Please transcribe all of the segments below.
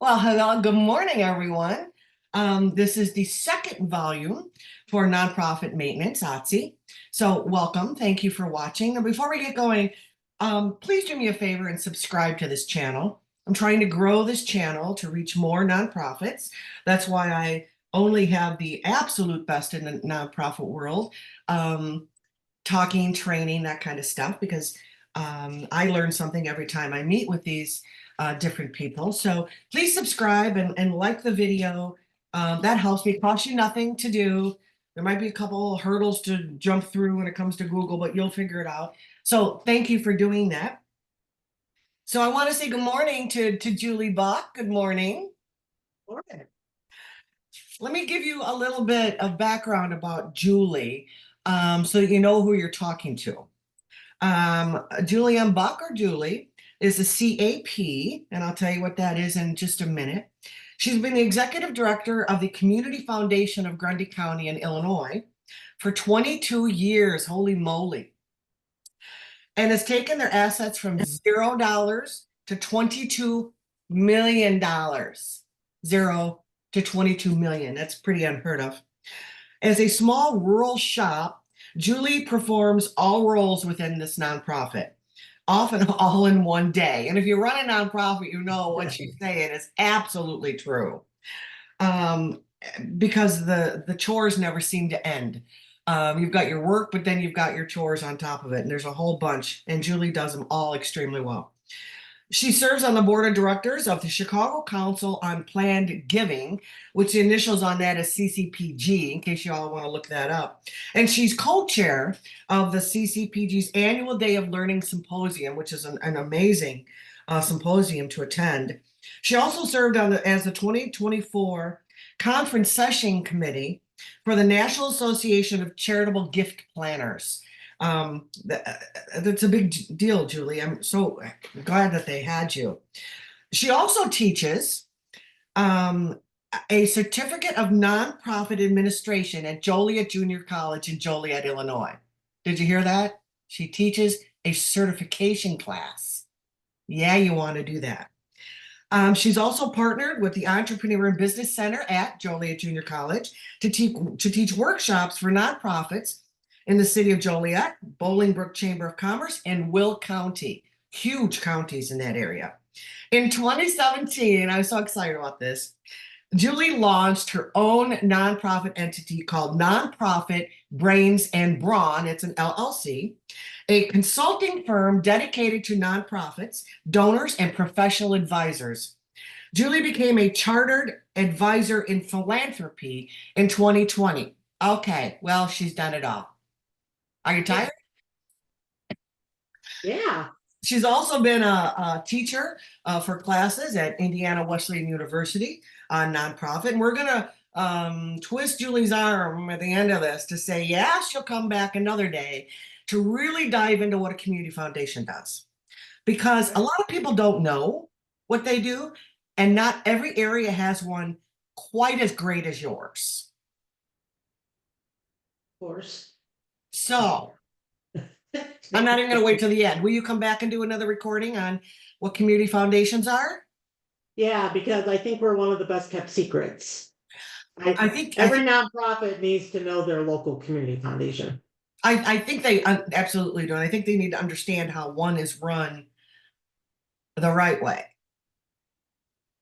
Well, hello, good morning, everyone. This is the second volume for Nonprofit Maintenance, OTSI. So welcome, thank you for watching. And before we get going, please do me a favor and subscribe to this channel. I'm trying to grow this channel to reach more nonprofits. That's why I only have the absolute best in the nonprofit world, talking, training, that kind of stuff, because I learn something every time I meet with these different people. So please subscribe and like the video. That helps me. It costs you nothing to do. There might be a couple hurdles to jump through when it comes to Google, but you'll figure it out. So thank you for doing that. So I want to say good morning to Julie Buck. Good morning. Okay. Let me give you a little bit of background about Julie, so that you know who you're talking to. Julianne Buck, or Julie, is a CAP, and I'll tell you what that is in just a minute. She's been the executive director of the Community Foundation of Grundy County in Illinois for 22 years. Holy moly. And has taken their assets from $0 to $22 million. Zero to 22 million. That's pretty unheard of. As a small rural shop, Julie performs all roles within this nonprofit, often all in one day. And if you run a nonprofit, you know what she's saying is absolutely true. Um, because the chores never seem to end. You've got your work, but then you've got your chores on top of it, and there's a whole bunch, and Julie does them all extremely well. She serves on the board of directors of the Chicago Council on Planned Giving, which the initials on that is CCPG, in case you all want to look that up. And she's co-chair of the CCPG's annual Day of Learning Symposium, which is an amazing symposium to attend. She also served as the 2024 Conference Session Committee for the National Association of Charitable Gift Planners. That's a big deal, Julie. I'm so glad that they had you. She also teaches a certificate of nonprofit administration at Joliet Junior College in Joliet, Illinois. Did you hear that? She teaches a certification class. Yeah, you want to do that. She's also partnered with the Entrepreneur and Business Center at Joliet Junior College to teach workshops for nonprofits in the city of Joliet, Bolingbrook Chamber of Commerce, and Will County. Huge counties in that area. In 2017, I was so excited about this, Julie launched her own nonprofit entity called Nonprofit Brains and Brawn. It's an LLC, a consulting firm dedicated to nonprofits, donors, and professional advisors. Julie became a chartered advisor in philanthropy in 2020. Okay, well, she's done it all. Are you tired? Yeah. She's also been a teacher for classes at Indiana Wesleyan University on nonprofit. And we're going to twist Julie's arm at the end of this to say, yeah, she'll come back another day to really dive into what a community foundation does. Because a lot of people don't know what they do, and not every area has one quite as great as yours. Of course. So I'm not even going to wait till the end. Will you come back and do another recording on what community foundations are? Yeah, because I think we're one of the best kept secrets. I think every nonprofit needs to know their local community foundation. I think they absolutely do. And I think they need to understand how one is run the right way.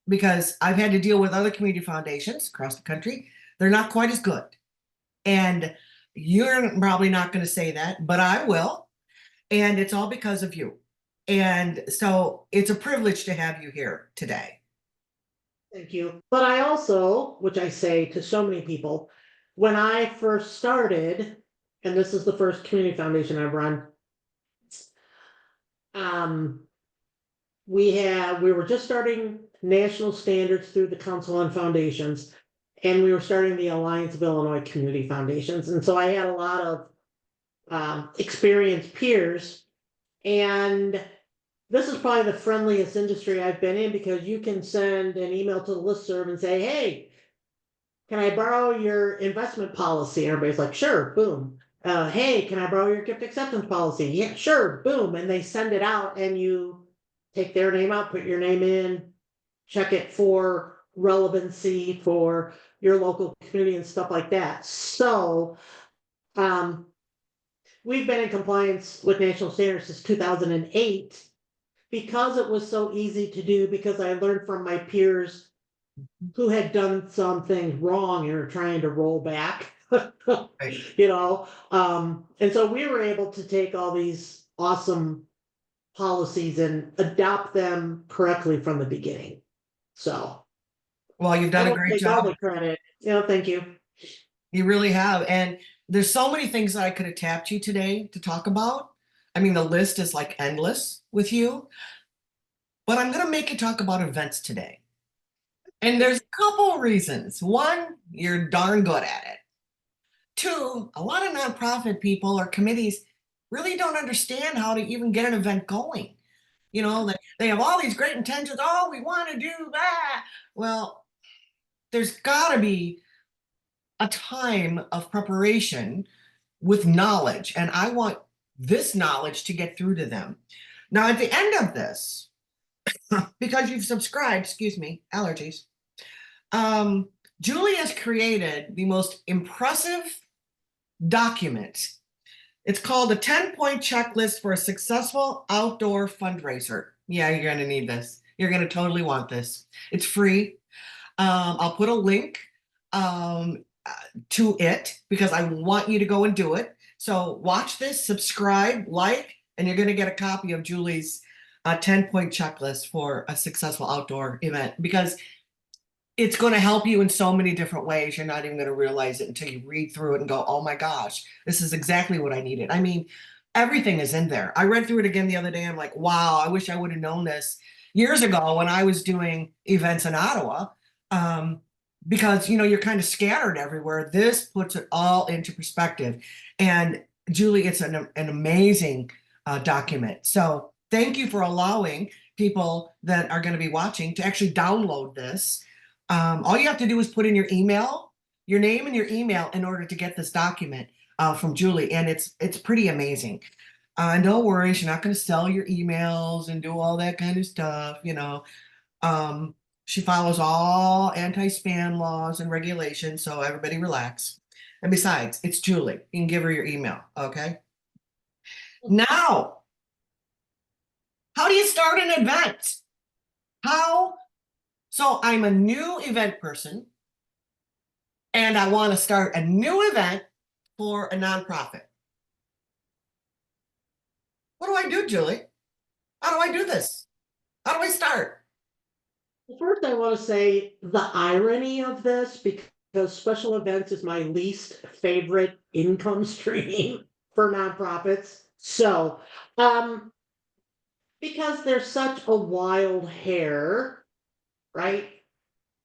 Because I've had to deal with other community foundations across the country. They're not quite as good. And you're probably not going to say that, but I will. And it's all because of you. And so it's a privilege to have you here today. Thank you. But I also, which I say to so many people, when I first started, and this is the first community foundation I've run, we were just starting national standards through the Council on Foundations, and we were starting the Alliance of Illinois Community Foundations. And so I had a lot of experienced peers, and this is probably the friendliest industry I've been in, because you can send an email to the listserv and say, hey, can I borrow your investment policy? And everybody's like, sure, boom. Hey, can I borrow your gift acceptance policy? Yeah, sure, boom. And they send it out, and you take their name out, put your name in, check it for relevancy for your local community and stuff like that. So, um, we've been in compliance with national standards since 2008 because it was so easy to do, because I learned from my peers who had done some things wrong and are trying to roll back. Right. And so we were able to take all these awesome policies and adopt them correctly from the beginning. So Well, you've I done a won't great take all job. the credit. Thank you. You really have. And there's so many things that I could have tapped you today to talk about. I mean, the list is like endless with you, but I'm going to make you talk about events today. And there's a couple of reasons. One, you're darn good at it. Two, a lot of nonprofit people or committees really don't understand how to even get an event going. They have all these great intentions. Oh, we want to do that. Well, there's got to be a time of preparation with knowledge, and I want this knowledge to get through to them. Now, at the end of this, because you've subscribed, excuse me, allergies, Julie has created the most impressive document. It's called a 10-point checklist for a successful outdoor fundraiser. Yeah, you're going to need this. You're going to totally want this. It's free. I'll put a link to it because I want you to go and do it. So watch this, subscribe, like, and you're going to get a copy of Julie's 10-point checklist for a successful outdoor event, because it's going to help you in so many different ways. You're not even going to realize it until you read through it and go, oh my gosh, this is exactly what I needed. I mean, everything is in there. I read through it again the other day. I'm like, wow, I wish I would have known this years ago when I was doing events in Ottawa. Because you're kind of scattered everywhere. This puts it all into perspective. And Julie, it's an amazing document. So thank you for allowing people that are going to be watching to actually download this. All you have to do is put in your email, your name and your email in order to get this document from Julie. And it's pretty amazing. No worries, you're not going to sell your emails and do all that kind of stuff. Um, she follows all anti-spam laws and regulations, so everybody relax. And besides, it's Julie. You can give her your email, okay? Now, how do you start an event? How? So I'm a new event person, and I want to start a new event for a nonprofit. What do I do, Julie? How do I do this? How do I start? First, I want to say the irony of this, because special events is my least favorite income stream for nonprofits. So, because there's such a wild hair, right?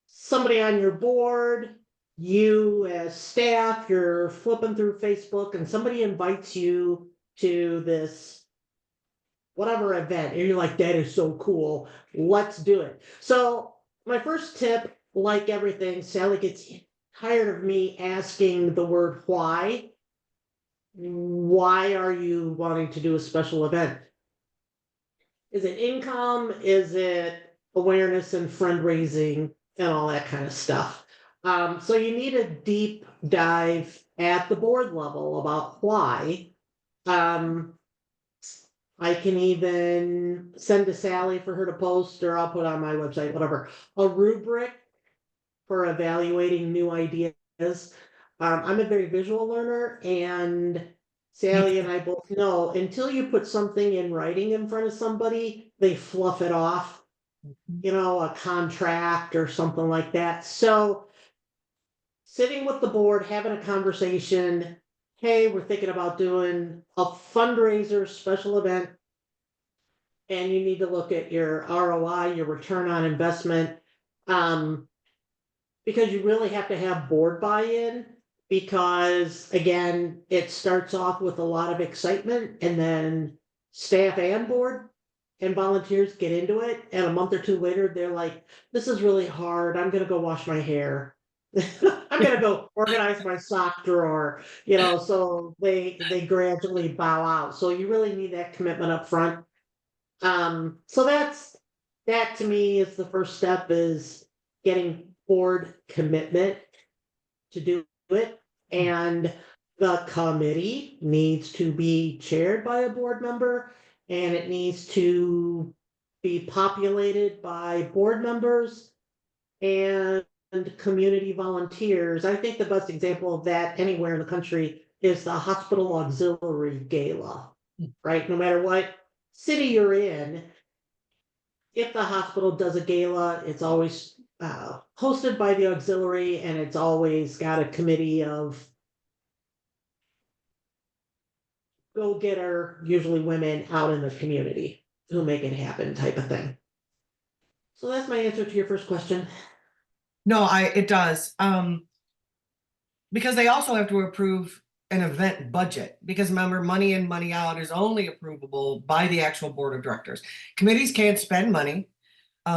Somebody on your board, you as staff, you're flipping through Facebook, and somebody invites you to this whatever event, and you're like, that is so cool, let's do it. So my first tip, like everything, Sally gets tired of me asking the word why are you wanting to do a special event? Is it income? Is it awareness and fundraising and all that kind of stuff? So you need a deep dive at the board level about why. um, I can even send to Sally for her to post, or I'll put on my website, whatever, a rubric for evaluating new ideas. I'm a very visual learner, and Sally and I both know until you put something in writing in front of somebody, they fluff it off, a contract or something like that. So sitting with the board, having a conversation, hey, we're thinking about doing a fundraiser special event, and you need to look at your ROI, your return on investment, because you really have to have board buy-in, because again, it starts off with a lot of excitement, and then staff and board and volunteers get into it, and a month or two later, they're like, this is really hard, I'm gonna go wash my hair. I'm gonna go organize my sock drawer, so they gradually bow out. So you really need that commitment up front. So that's that to me is the first step, is getting board commitment to do it. And the committee needs to be chaired by a board member, and it needs to be populated by board members and community volunteers. I think the best example of that anywhere in the country is the hospital auxiliary gala, right? No matter what city you're in, if the hospital does a gala, it's always hosted by the auxiliary, and it's always got a committee of go-getter, usually women out in the community who make it happen, type of thing. So that's my answer to your first question. No, it does. Because they also have to approve an event budget, because remember, money in, money out is only approvable by the actual board of directors. Committees can't spend money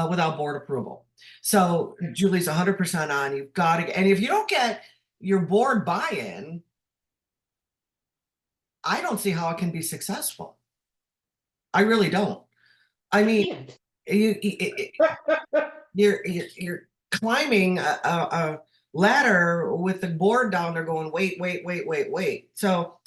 without board approval. So Julie's 100% on, you've got to, and if you don't get your board buy-in, I don't see how it can be successful. I really don't. I mean, you're climbing a ladder with the board down there going, wait. So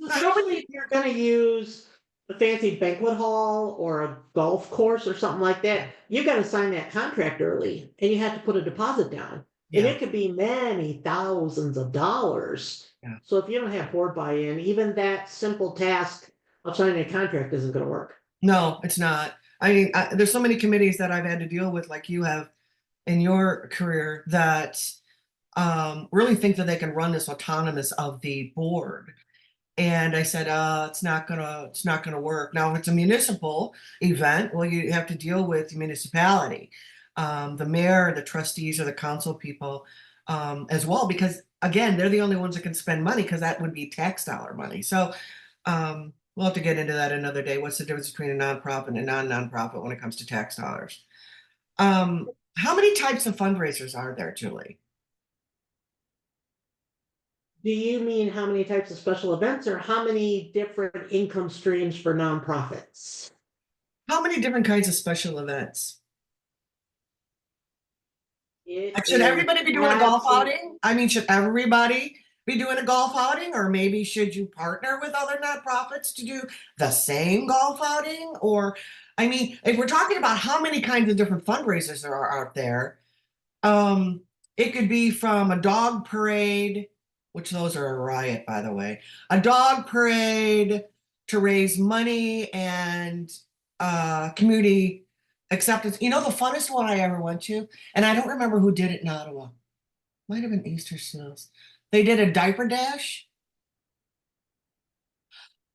especially if you're going to use a fancy banquet hall or a golf course or something like that, you got to sign that contract early, and you have to put a deposit down. And yeah, it could be many thousands of dollars. yeah. So if you don't have board buy-in, even that simple task of signing a contract isn't going to work. No, it's not. I mean, there's so many committees that I've had to deal with, like you have in your career, that really think that they can run this autonomous of the board. And I said, it's not gonna work. Now, if it's a municipal event, well, you have to deal with the municipality, the mayor, the trustees, or the council people, as well, because again, they're the only ones that can spend money, because that would be tax dollar money. So we'll have to get into that another day. What's the difference between a nonprofit and a non-nonprofit when it comes to tax dollars? How many types of fundraisers are there, Julie? Do you mean how many types of special events, or how many different income streams for nonprofits? How many different kinds of special events? It Like, should is everybody be doing a golf outing? I mean, should everybody be doing a golf outing? Or maybe should you partner with other nonprofits to do the same golf outing? Or, I mean, if we're talking about how many kinds of different fundraisers there are out there, um, it could be from a dog parade, which those are a riot, by the way, a dog parade to raise money and community acceptance. You know, the funnest one I ever went to, and I don't remember who did it in Ottawa. Might have been Easter Snows. They did a diaper dash.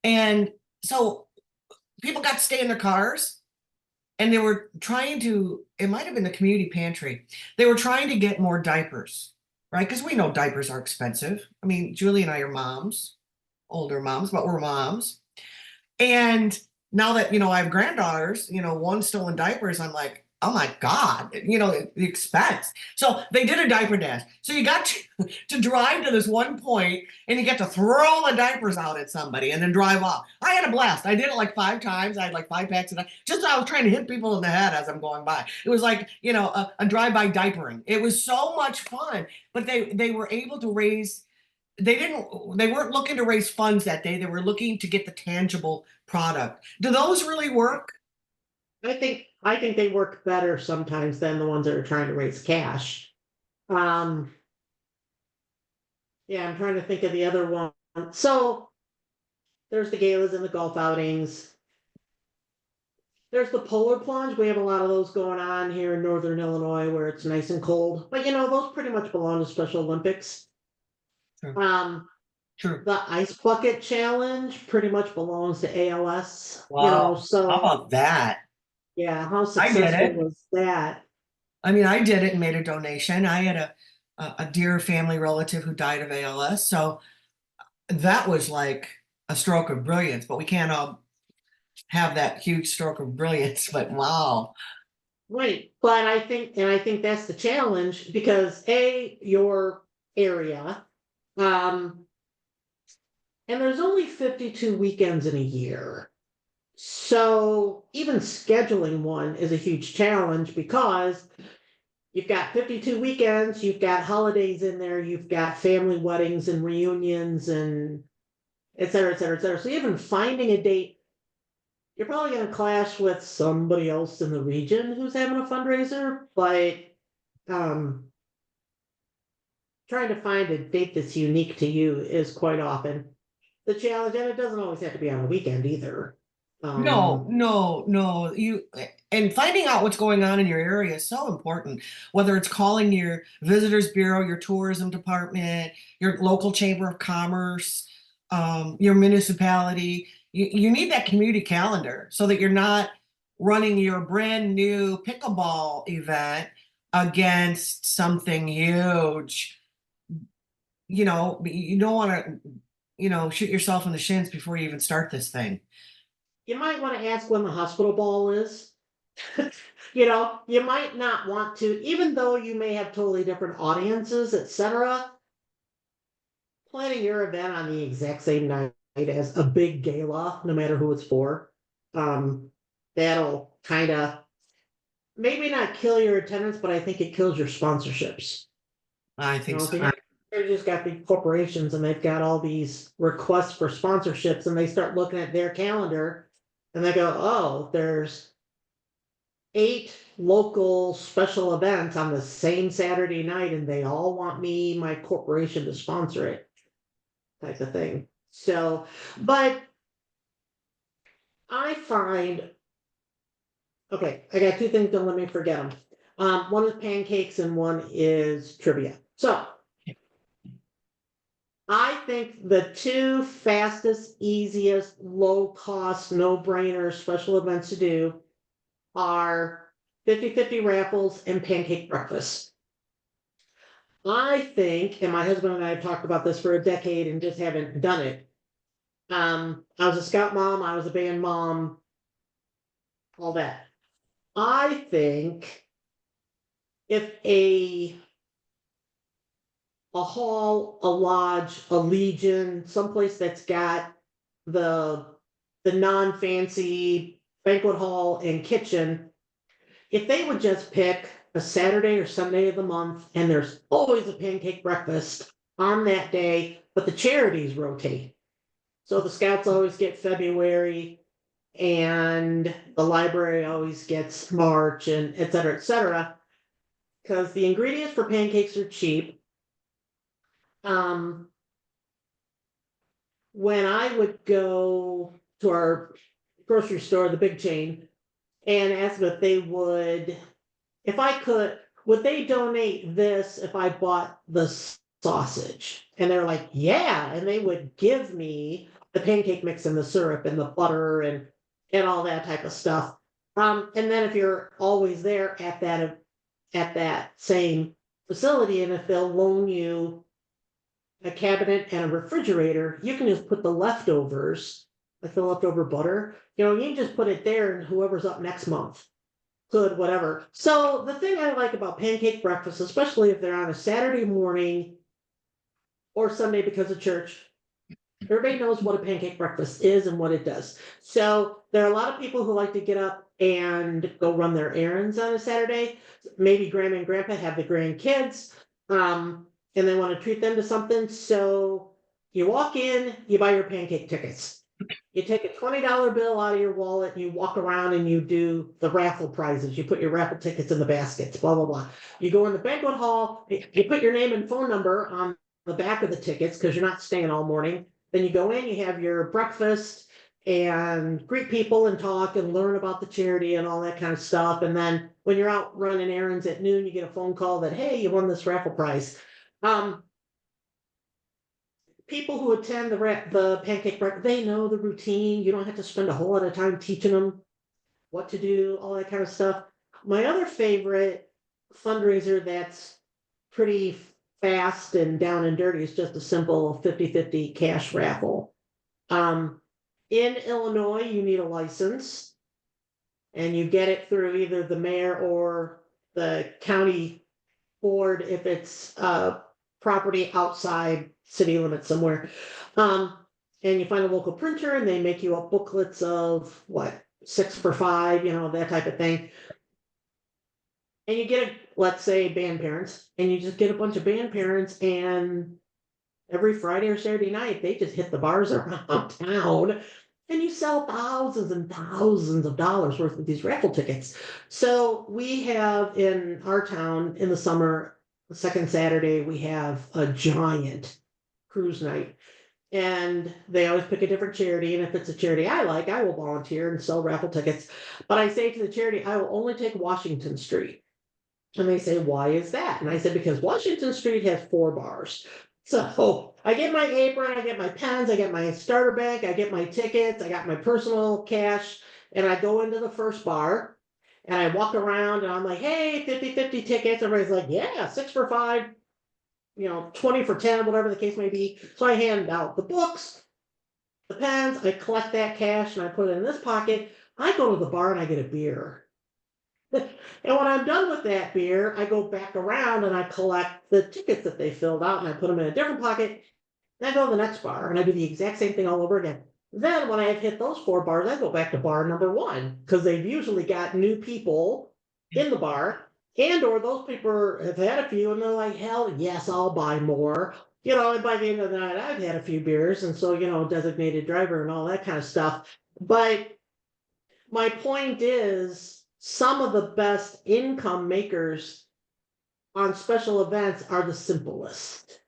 And so people got to stay in their cars, and they were trying to, it might have been the community pantry. They were trying to get more diapers, right? Because we know diapers are expensive. I mean, Julie and I are moms, older moms, but we're moms. And now that, I have granddaughters, one still in diapers, I'm like, oh my God, the expense. So they did a diaper dash. So you got to drive to this one point, and you get to throw the diapers out at somebody and then drive off. I had a blast. I did it like 5 times. I had like 5 packs of diapers. Just I was trying to hit people in the head as I'm going by. It was like, a drive-by diapering. It was so much fun. But they were able to raise, they weren't looking to raise funds that day. They were looking to get the tangible product. Do those really work? I think they work better sometimes than the ones that are trying to raise cash. Um, yeah, I'm trying to think of the other one. So there's the galas and the golf outings. There's the polar plunge. We have a lot of those going on here in Northern Illinois, where it's nice and cold. But those pretty much belong to Special Olympics. Sure. Um, True. the ice bucket challenge pretty much belongs to ALS. Wow. So How about that? yeah, how I did successful it. was that? I mean, I did it and made a donation. I had a dear family relative who died of ALS. So that was like a stroke of brilliance, but we can't all have that huge stroke of brilliance. But wow. Right. But I think that's the challenge, because your area, um, and there's only 52 weekends in a year. So even scheduling one is a huge challenge because you've got 52 weekends, you've got holidays in there, you've got family weddings and reunions and et cetera, et cetera, et cetera. So even finding a date, you're probably going to clash with somebody else in the region who's having a fundraiser, but um, trying to find a date that's unique to you is quite often the challenge, and it doesn't always have to be on a weekend either. No, Um, no, no. And finding out what's going on in your area is so important. Whether it's calling your visitors bureau, your tourism department, your local chamber of commerce, your municipality, you need that community calendar so that you're not running your brand new pickleball event against something huge. You don't want to, shoot yourself in the shins before you even start this thing. you might want to ask when the hospital ball is. You might not want to, even though you may have totally different audiences, etc. Planning your event on the exact same night as a big gala, no matter who it's for, um, that'll kind of maybe not kill your attendance, but I think it kills your sponsorships. I think so. Because you just got big corporations and they've got all these requests for sponsorships, and they start looking at their calendar and they go, oh, there's 8 local special events on the same Saturday night, and they all want me, my corporation, to sponsor it, type of thing. So, but I find, okay, I got 2 things, don't let me forget them. One is pancakes and one is trivia. So I think the 2 fastest, easiest, low cost, no brainer special events to do are 50/50 raffles and pancake breakfast. I think, and my husband and I have talked about this for a decade and just haven't done it. I was a scout mom, I was a band mom, all that. I think if a hall, a lodge, a legion, someplace that's got the the non-fancy banquet hall and kitchen, if they would just pick a Saturday or Sunday of the month, and there's always a pancake breakfast on that day, but the charities rotate. So the scouts always get February, and the library always gets March, and et cetera, et cetera. Because the ingredients for pancakes are cheap. Um, when I would go to our grocery store, the big chain, and ask them if they would, if I could, would they donate this if I bought the sausage? And they're like, yeah. And they would give me the pancake mix and the syrup and the butter and all that type of stuff. And then if you're always there at that same facility, and if they'll loan you a cabinet and a refrigerator, you can just put the leftovers, like the leftover butter, you can just put it there, and whoever's up next month could, whatever. So the thing I like about pancake breakfast, especially if they're on a Saturday morning or Sunday because of church, everybody knows what a pancake breakfast is and what it does. So there are a lot of people who like to get up and go run their errands on a Saturday. Maybe grandma and grandpa have the grandkids, and they want to treat them to something. So you walk in, you buy your pancake tickets. You take a $20 bill out of your wallet, and you walk around and you do the raffle prizes. You put your raffle tickets in the baskets, blah, blah, blah. You go in the banquet hall, you put your name and phone number on the back of the tickets because you're not staying all morning. Then you go in, you have your breakfast and greet people and talk and learn about the charity and all that kind of stuff. And then when you're out running errands at noon, you get a phone call that, hey, you won this raffle prize. Um, People who attend the pancake breakfast, they know the routine. You don't have to spend a whole lot of time teaching them what to do, all that kind of stuff. My other favorite fundraiser that's pretty fast and down and dirty is just a simple 50/50 cash raffle. Um, in Illinois, you need a license, and you get it through either the mayor or the county board if it's property outside city limits somewhere. Um, and you find a local printer and they make you up booklets of what, 6 for $5, that type of thing. And you get let's say band parents, and you just get a bunch of band parents, and every Friday or Saturday night, they just hit the bars around town, and you sell thousands and thousands of dollars worth of these raffle tickets. So we have in our town in the summer, the second Saturday, we have a giant cruise night. And they always pick a different charity. And if it's a charity I like, I will volunteer and sell raffle tickets. But I say to the charity, I will only take Washington Street. And they say, why is that? And I said, because Washington Street has 4 bars. So I get my apron, I get my pens, I get my starter bank, I get my tickets, I got my personal cash, and I go into the first bar and I walk around and I'm like, hey, 50-50 tickets. Everybody's like, yeah, 6 for $5, 20 for 10, whatever the case may be. So I hand out the books, the pens, I collect that cash and I put it in this pocket. I go to the bar and I get a beer. And when I'm done with that beer, I go back around and I collect the tickets that they filled out and I put them in a different pocket. And I go to the next bar and I do the exact same thing all over again. Then when I have hit those 4 bars, I go back to bar number 1 because they've usually got new people in the bar, and or those people have had a few and they're like, hell yes, I'll buy more. And by the end of the night, I've had a few beers, and so, designated driver and all that kind of stuff. But my point is, some of the best income makers on special events are the simplest.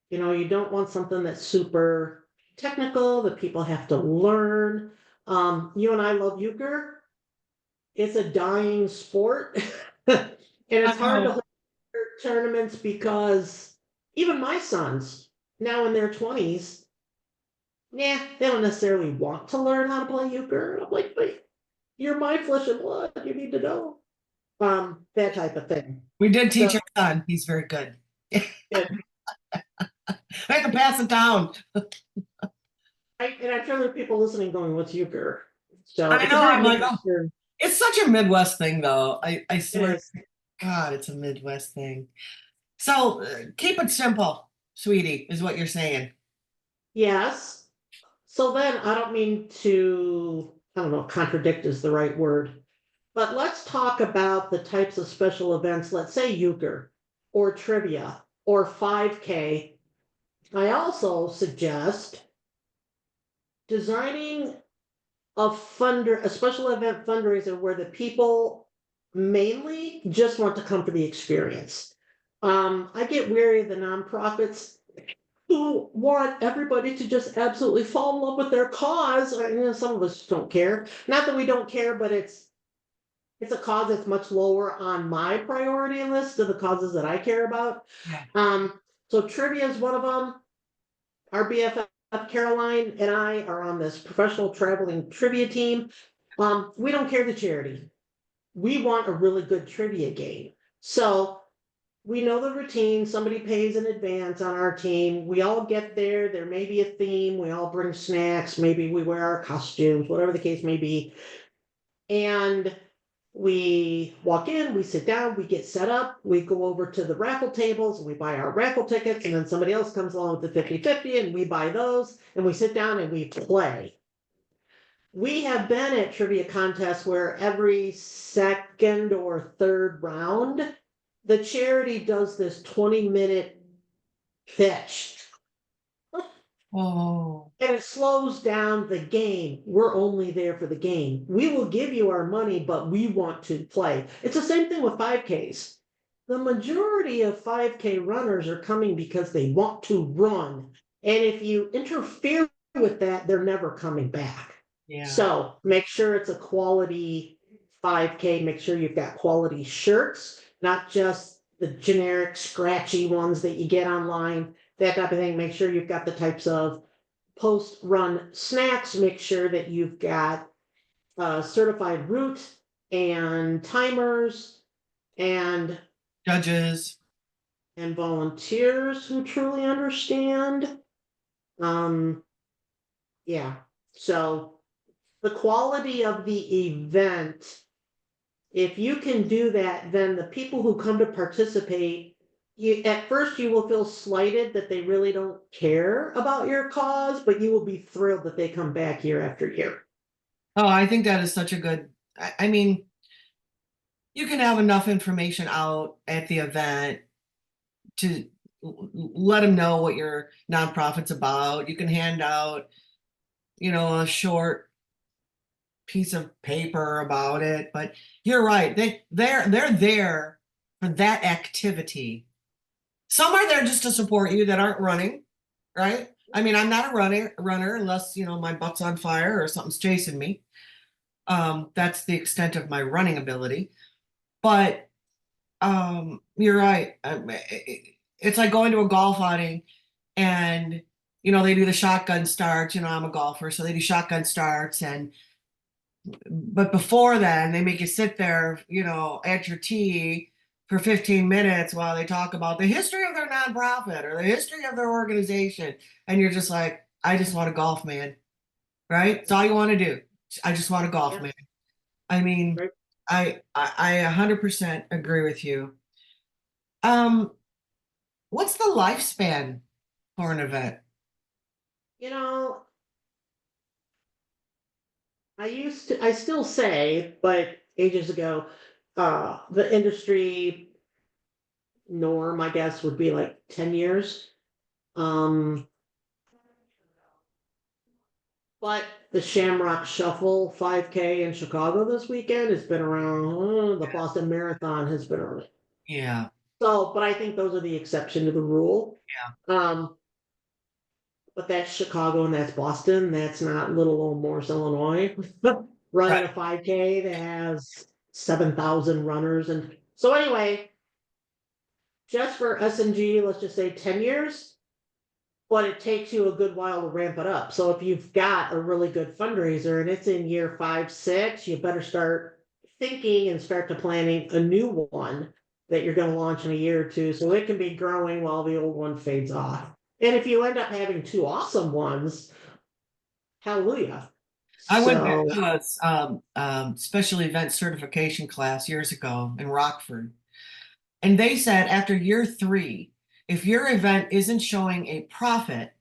You don't want something that's super technical that people have to learn. You and I love euchre. It's a dying sport. And it's hard to hold tournaments because even my sons, now in their 20s, they don't necessarily want to learn how to play euchre. I'm like, but you're my flesh and blood. You need to know. That type of thing. We did So teach our son. He's very good. yeah, I can pass it down. and I'm sure there are people listening going, "What's euchre?" So I it's a know. very I'm like, oh, Midwestern. it's such a Midwest thing, though. I It swear, is. God, it's a Midwest thing. So keep it simple, sweetie, is what you're saying. Yes. So then I don't mean to, I don't know, contradict is the right word, but let's talk about the types of special events, let's say euchre or trivia or 5K. I also suggest designing a special event fundraiser where the people mainly just want to come for the experience. I get weary of the nonprofits who want everybody to just absolutely fall in love with their cause. Some of us don't care. Not that we don't care, but it's a cause that's much lower on my priority list of the causes that I care about. Yeah. So trivia is one of them. Our BFF Caroline and I are on this professional traveling trivia team. We don't care the charity. We want a really good trivia game. So we know the routine. Somebody pays in advance on our team. We all get there. There may be a theme. We all bring snacks. Maybe we wear our costumes, whatever the case may be. And we walk in, we sit down, we get set up, we go over to the raffle tables, we buy our raffle tickets, and then somebody else comes along with the 50-50 and we buy those, and we sit down and we play. We have been at trivia contests where every second or third round, the charity does this 20-minute pitch. Oh, And it slows down the game. We're only there for the game. We will give you our money, but we want to play. It's the same thing with 5Ks. The majority of 5K runners are coming because they want to run. And if you interfere with that, they're never coming back. yeah. So make sure it's a quality 5K. Make sure you've got quality shirts, not just the generic scratchy ones that you get online, that type of thing. Make sure you've got the types of post-run snacks. Make sure that you've got certified route and timers and Judges. volunteers who truly understand. Um, yeah. So the quality of the event, if you can do that, then the people who come to participate at first you will feel slighted that they really don't care about your cause, but you will be thrilled that they come back year after year. Oh, I think that is such a good, I mean, you can have enough information out at the event to let them know what your nonprofit's about. You can hand out, a short piece of paper about it, but you're right. They're there for that activity. Some are there just to support you that aren't running, right? I mean, I'm not a runner unless, my butt's on fire or something's chasing me. That's the extent of my running ability. But you're right. It's like going to a golf outing and they do the shotgun starts. I'm a golfer, so they do shotgun starts, and but before then they make you sit there, at your tee for 15 minutes while they talk about the history of their nonprofit or the history of their organization, and you're just like, I just want to golf, man. Right? It's all you want to do. I just want to golf, Yeah, man. I mean, right. I 100% agree with you. Um, what's the lifespan for an event? You know, I still say, but ages ago, the industry norm, I guess, would be like 10 years. Um, but the Shamrock Shuffle 5K in Chicago this weekend has been around. The Boston Marathon has been around. Yeah, So, but I think those are the exception to the rule. yeah, Um, but that's Chicago and that's Boston. That's not little old Morris, Illinois, running right. a 5K that has 7,000 runners. And so anyway, just for SMG, let's just say 10 years, but it takes you a good while to ramp it up. So if you've got a really good fundraiser and it's in year 5, 6, you better start thinking and start to planning a new one that you're going to launch in a year or two. So it can be growing while the old one fades off. And if you end up having two awesome ones, hallelujah. I went So to a special event certification class years ago in Rockford, and they said after year three, if your event isn't showing a profit,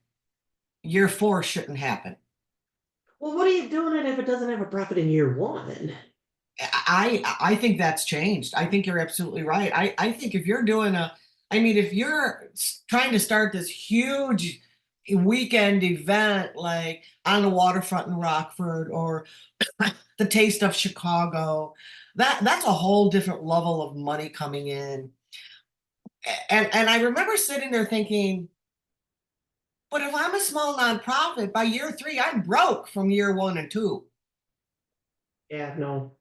year four shouldn't happen. well, what are you doing it if it doesn't have a profit in year one? I think that's changed. I think you're absolutely right. I think if you're doing I mean, if you're trying to start this huge weekend event like on the waterfront in Rockford or the Taste of Chicago, that's a whole different level of money coming in. And I remember sitting there thinking, but if I'm a small nonprofit, by year three, I'm broke from year one and two. Yeah, no.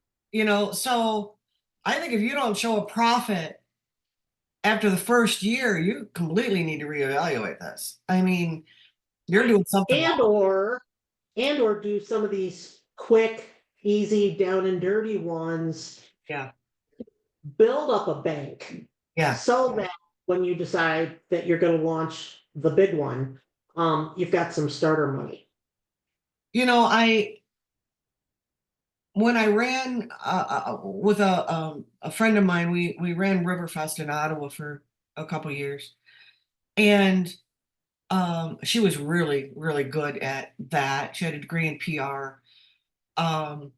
So I think if you don't show a profit after the first year, you completely need to reevaluate this. I mean, you're Right. doing something And wrong. or and or do some of these quick, easy, down and dirty ones, Yeah, build up a bank yeah. so that when you decide that you're going to launch the big one, you've got some starter money. I when I ran with a friend of mine, we ran Riverfest in Ottawa for a couple years, and she was really really good at that. She had a degree in PR. Um,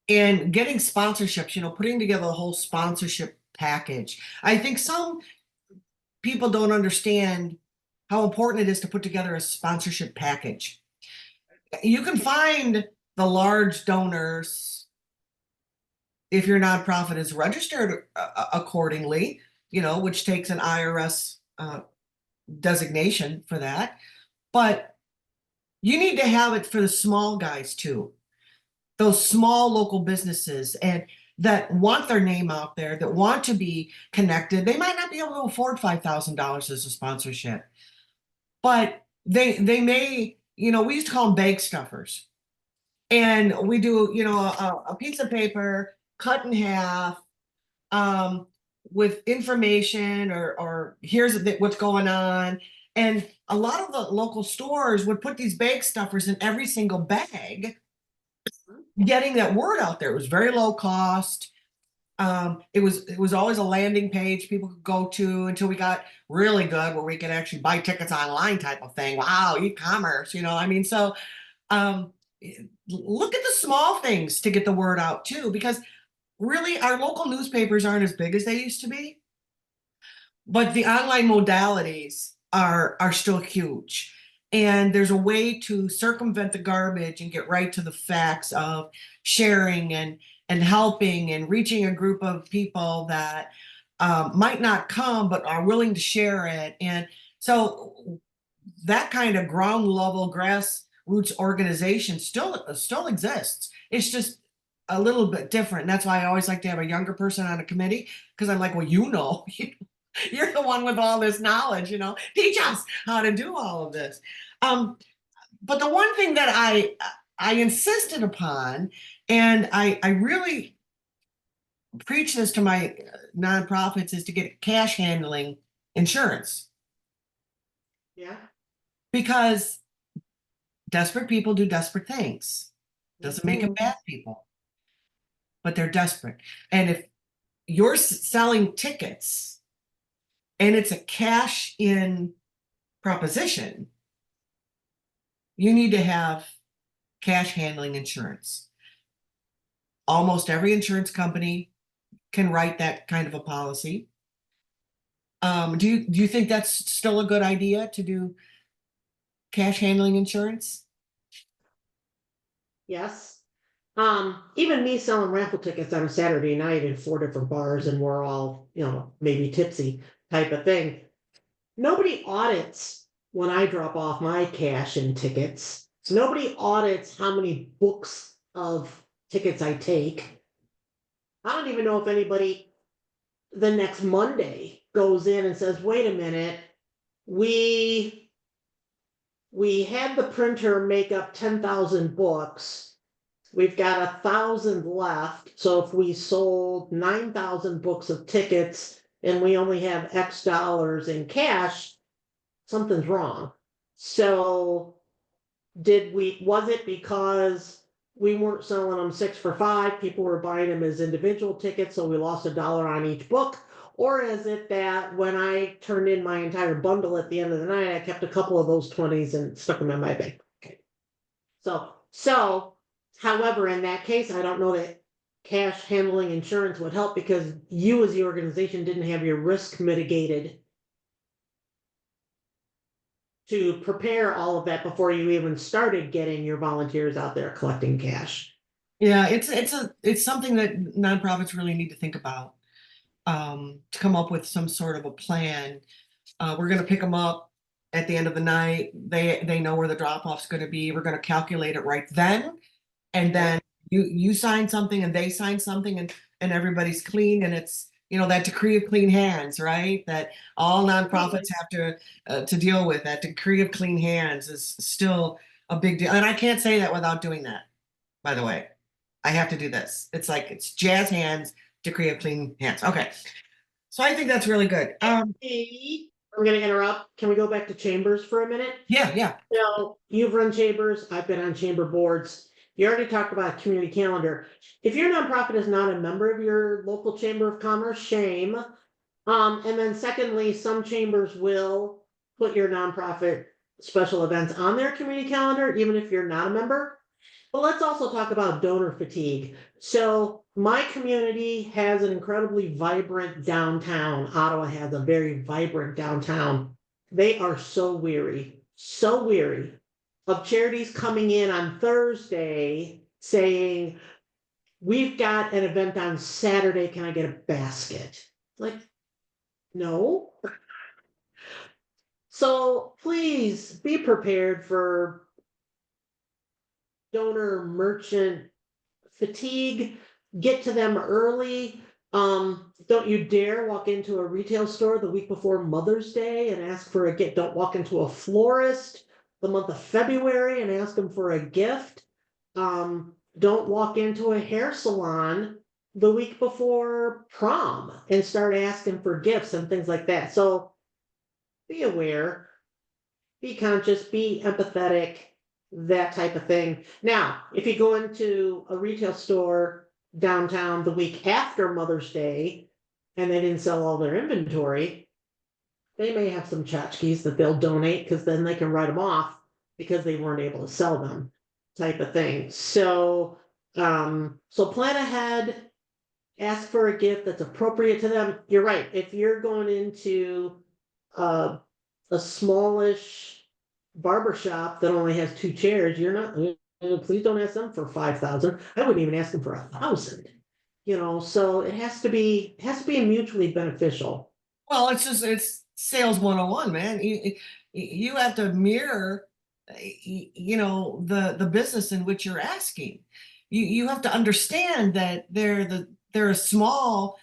and getting sponsorships, putting together a whole sponsorship package. I think some people don't understand how important it is to put together a sponsorship package. You can find the large donors if your nonprofit is registered accordingly, which takes an IRS designation for that. But you need to have it for the small guys too, those small local businesses and that want their name out there, that want to be connected. They might not be able to afford $5,000 as a sponsorship, but they may, we used to call them bag stuffers. And we do, a piece of paper cut in half, um, with information or here's what's going on. And a lot of the local stores would put these bag stuffers in every single bag, getting that word out there. It was very low cost. It was always a landing page people could go to until we got really good where we could actually buy tickets online type of thing. Wow, e-commerce, I mean, so um, look at the small things to get the word out too, because really our local newspapers aren't as big as they used to be, but the online modalities are still huge. And there's a way to circumvent the garbage and get right to the facts of sharing and helping and reaching a group of people that might not come but are willing to share it. And so that kind of ground level grassroots organization still exists. It's just a little bit different. And that's why I always like to have a younger person on a committee, because I'm like, well, you're the one with all this knowledge, teach us how to do all of this. Um, but the one thing that I insisted upon, and I really preach this to my nonprofits, is to get cash handling insurance, Yeah. because desperate people do desperate things. Doesn't make them Mhm. bad people, but they're desperate. And if you're selling tickets and it's a cash in proposition, you need to have cash handling insurance. Almost every insurance company can write that kind of a policy. Do you think that's still a good idea to do cash handling insurance? Yes. Even me selling raffle tickets on a Saturday night in 4 different bars and we're all, maybe tipsy type of thing. Nobody audits when I drop off my cash and tickets. Nobody audits how many books of tickets I take. I don't even know if anybody the next Monday goes in and says, wait a minute, we we had the printer make up 10,000 books. We've got 1,000 left. So if we sold 9,000 books of tickets and we only have X dollars in cash, something's wrong. So was it because we weren't selling them 6 for $5? People were buying them as individual tickets, so we lost $1 on each book. Or is it that when I turned in my entire bundle at the end of the night, I kept a couple of those 20s and stuck them in my bank? Okay. So, however, in that case, I don't know that cash handling insurance would help because you as the organization didn't have your risk mitigated to prepare all of that before you even started getting your volunteers out there collecting cash. Yeah, it's something that nonprofits really need to think about, to come up with some sort of a plan. We're going to pick them up at the end of the night. They know where the drop off's going to be. We're going to calculate it right then, and Okay. then you sign something and they sign something, and everybody's clean, and it's that decree of clean hands, right? That all nonprofits have to deal with. That decree of clean hands is still a big deal, and I can't say that without doing that. By the way, I have to do this. It's like it's jazz hands, decree of clean hands. Okay, so I think that's really good. Hey, I'm going to interrupt. Can we go back to chambers for a minute? Yeah, yeah. So you've run chambers. I've been on chamber boards. You already talked about community calendar. If your nonprofit is not a member of your local chamber of commerce, shame. And then secondly, some chambers will put your nonprofit special events on their community calendar, even if you're not a member. But let's also talk about donor fatigue. So my community has an incredibly vibrant downtown. Ottawa has a very vibrant downtown. They are so weary of charities coming in on Thursday saying, we've got an event on Saturday. Can I get a basket? Like, no. So please be prepared for donor merchant fatigue. Get to them early. Don't you dare walk into a retail store the week before Mother's Day and ask for a gift. Don't walk into a florist the month of February and ask them for a gift. Don't walk into a hair salon the week before prom and start asking for gifts and things like that. So be aware, be conscious, be empathetic, that type of thing. Now, if you go into a retail store downtown the week after Mother's Day and they didn't sell all their inventory, they may have some tchotchkes that they'll donate because then they can write them off because they weren't able to sell them, type of thing. So, so plan ahead, ask for a gift that's appropriate to them. You're right. If you're going into uh, a smallish barber shop that only has 2 chairs, you're not. Please don't ask them for 5,000. I wouldn't even ask them for 1,000. So it has to be mutually beneficial. Well, it's sales 101, man. You have to mirror, the business in which you're asking. You have to understand that they're a small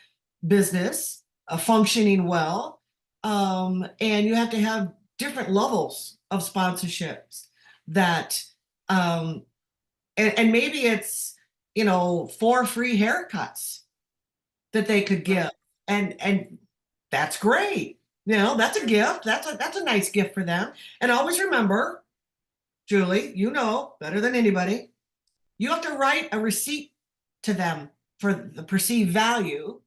business, functioning well, and you have to have different levels of sponsorships that, and maybe it's 4 free haircuts that they could give, and that's great. That's a gift. That's a nice gift for them. And always remember, Julie, better than anybody, you have to write a receipt to them for the perceived value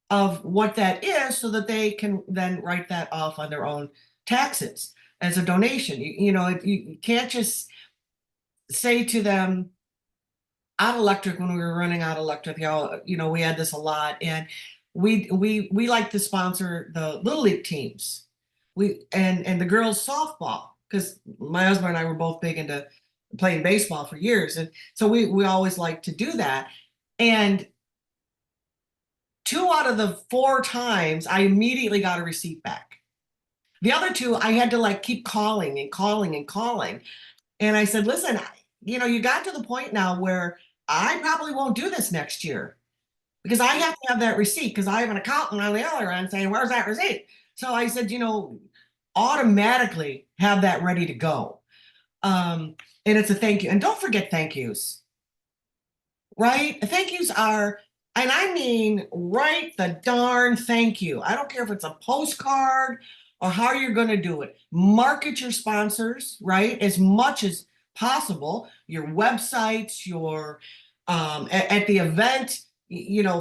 of what that is so that they can then write that off on their own taxes as a donation. You can't just say to them, out electric, when we were running out electric, we had this a lot, and we like to sponsor the little league teams, and the girls softball, because my husband and I were both big into playing baseball for years, and so we always like to do that. And 2 out of the 4 times I immediately got a receipt back. The other 2 I had to like keep calling and calling and calling, and I said, listen, you got to the point now where I probably won't do this next year because I have to have that receipt, because I have an accountant on the other end saying, where's that receipt? So I said, automatically have that ready to go. And it's a thank you. And don't forget thank yous, right? Thank yous are, and I mean, write the darn thank you. I don't care if it's a postcard or how you're going to do it. Market your sponsors, right? As much as possible, your websites, your at the event,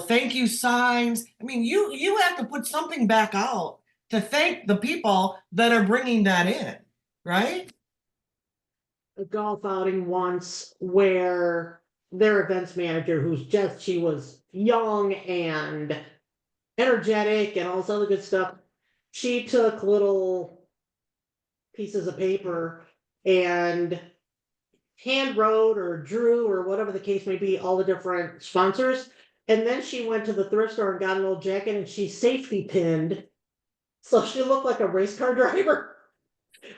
thank you signs. I mean, you have to put something back out to thank the people that are bringing that in, right? A golf outing once where their events manager, she was young and energetic and all this other good stuff, she took little pieces of paper and hand wrote or drew or whatever the case may be, all the different sponsors. And then she went to the thrift store and got an old jacket and she safety pinned. So she looked like a race car driver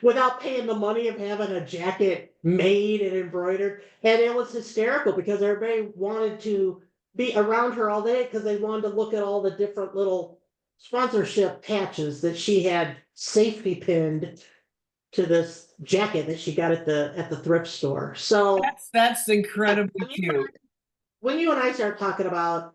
without paying the money of having a jacket made and embroidered. And it was hysterical because everybody wanted to be around her all day because they wanted to look at all the different little sponsorship patches that she had safety pinned to this jacket that she got at the thrift store. So That's incredibly cute. when you and I start talking about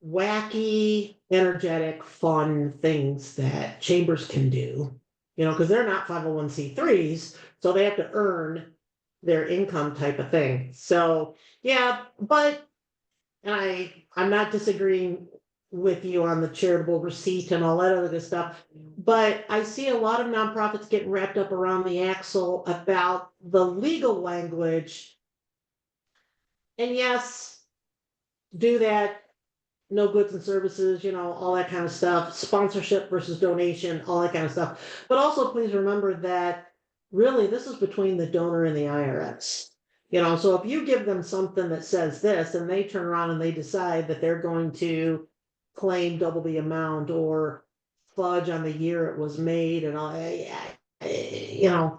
wacky, energetic, fun things that chambers can do, because they're not 501c3s, so they have to earn their income, type of thing. So yeah, but I'm not disagreeing with you on the charitable receipt and all that other good stuff, but I see a lot of nonprofits getting wrapped up around the axle about the legal language. And yes, do that, no goods and services, all that kind of stuff, sponsorship versus donation, all that kind of stuff. But also please remember that really this is between the donor and the IRS. So if you give them something that says this and they turn around and they decide that they're going to claim double the amount or fudge on the year it was made and all,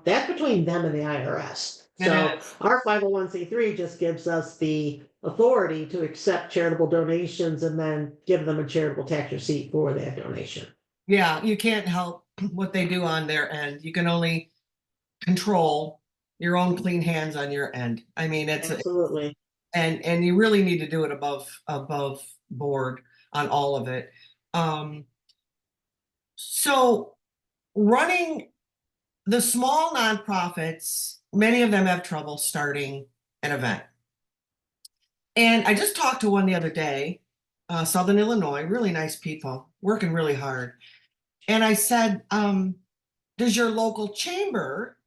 that's between them and the IRS. So our 501c3 just gives us the authority to accept charitable donations and then give them a charitable tax receipt for that donation. Yeah, you can't help what they do on their end. You can only control your own clean hands on your end. I mean, Absolutely. And you really need to do it above board on all of it. So running the small nonprofits, many of them have trouble starting an event. And I just talked to one the other day, Southern Illinois, really nice people, working really hard. And I said, does your local chamber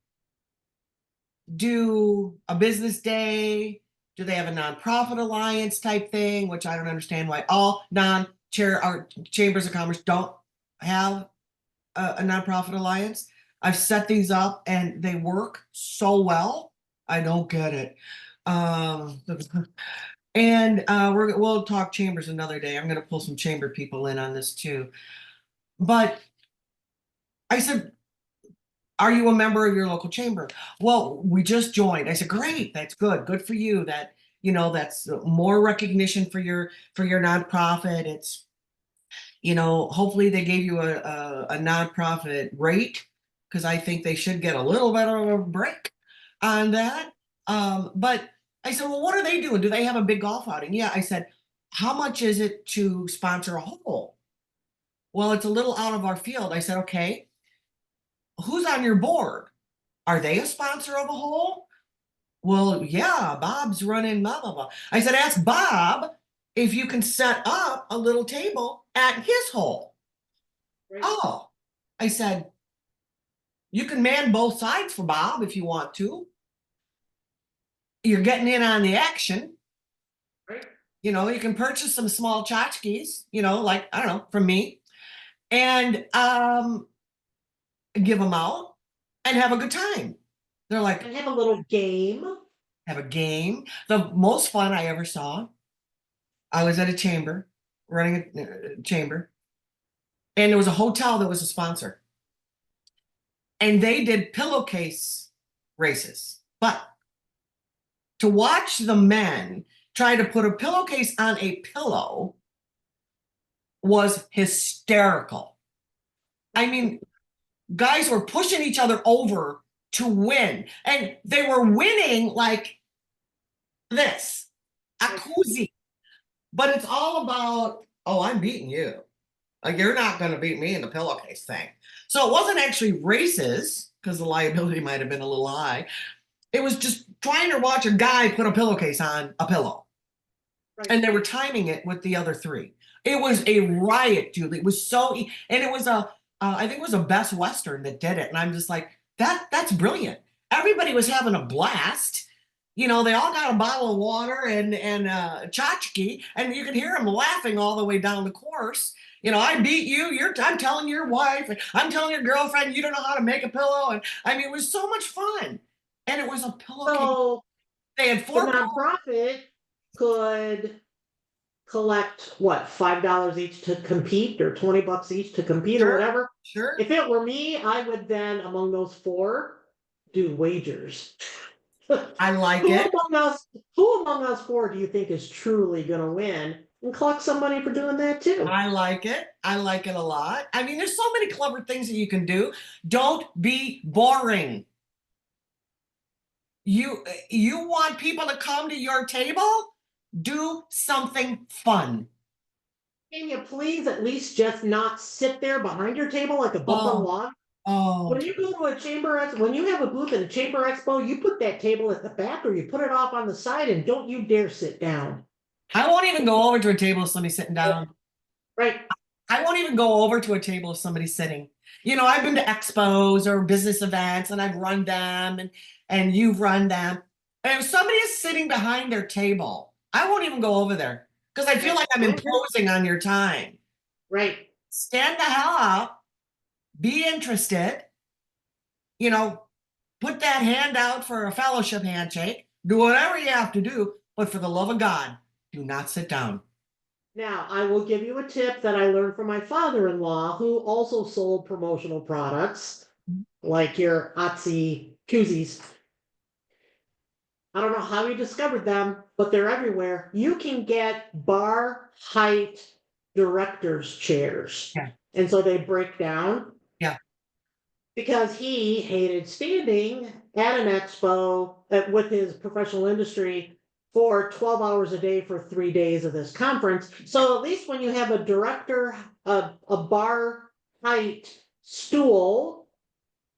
do a business day? Do they have a nonprofit alliance type thing? Which I don't understand why all non-chair our chambers of commerce don't have a nonprofit alliance. I've set these up and they work so well. I don't get it. Um, and we'll talk chambers another day. I'm going to pull some chamber people in on this too. But I said, are you a member of your local chamber? Well, we just joined. I said, great, that's good. Good for you. That, that's more recognition for your nonprofit. It's, hopefully they gave you a nonprofit rate because I think they should get a little bit of a break on that. But I said, well, what are they doing? Do they have a big golf outing? Yeah, I said, how much is it to sponsor a hole? Well, it's a little out of our field. I said, okay, who's on your board? Are they a sponsor of a hole? Well, yeah, Bob's running blah, blah, blah. I said, ask Bob if you can set up a little table at his hole. Right. Oh, I said, you can man both sides for Bob if you want to. You're getting in on the action. Right. You can purchase some small tchotchkes, like, I don't know, from me, and give them out and have a good time. They're like, And have a little game. have a game. The most fun I ever saw, I was at a chamber, running a chamber, and there was a hotel that was a sponsor. And they did pillowcase races. But to watch the men try to put a pillowcase on a pillow was hysterical. I mean, guys were pushing each other over to win, and they were winning like this, a koozie. But it's all about, oh, I'm beating you. Like, you're not going to beat me in the pillowcase thing. So it wasn't actually races because the liability might have been a little high. It was just trying to watch a guy put a pillowcase on a pillow. Right. And they were timing it with the other three. It was a riot, Julie. It was so, and it was I think it was a Best Western that did it. And I'm just like, that's brilliant. Everybody was having a blast. They all got a bottle of water and tchotchke, and you could hear them laughing all the way down the course. I beat you. I'm telling your wife, and I'm telling your girlfriend, you don't know how to make a pillow. And I mean, it was so much fun. And it was a pillowcase. So They had the four. nonprofit could collect what, $5 each to compete, or $20 each to compete, or Sure, whatever. sure. If it were me, I would then, among those four, do wagers. I like Who it. among us, who among us four do you think is truly gonna win? And collect some money for doing that too. I like it. I like it a lot. I mean, there's so many clever things that you can do. Don't be boring. You want people to come to your table? Do something fun. Can you please at least just not sit there behind your table like a bump on a Oh, log? oh, When you go to a when you have a booth at a chamber expo, you put that table at the back or you put it off on the side, and don't you dare sit down. I won't even go over to a table if somebody's sitting down. Right. I won't even go over to a table if somebody's sitting. I've been to expos or business events and I've run them and you've run them. And if somebody is sitting behind their table, I won't even go over there because I feel like I'm imposing on your time. Right. Stand the hell up, be interested, you know, put that hand out for a fellowship handshake, do whatever you have to do, but for the love of God, do not sit down. Now, I will give you a tip that I learned from my father-in-law, who also sold promotional products like your Otzi koozies. I don't know how you discovered them, but they're everywhere. You can get bar height director's chairs. Yeah. And so they break down. Yeah. Because he hated standing at an expo with his professional industry for 12 hours a day for 3 days of this conference. So at least when you have a director, a bar height stool,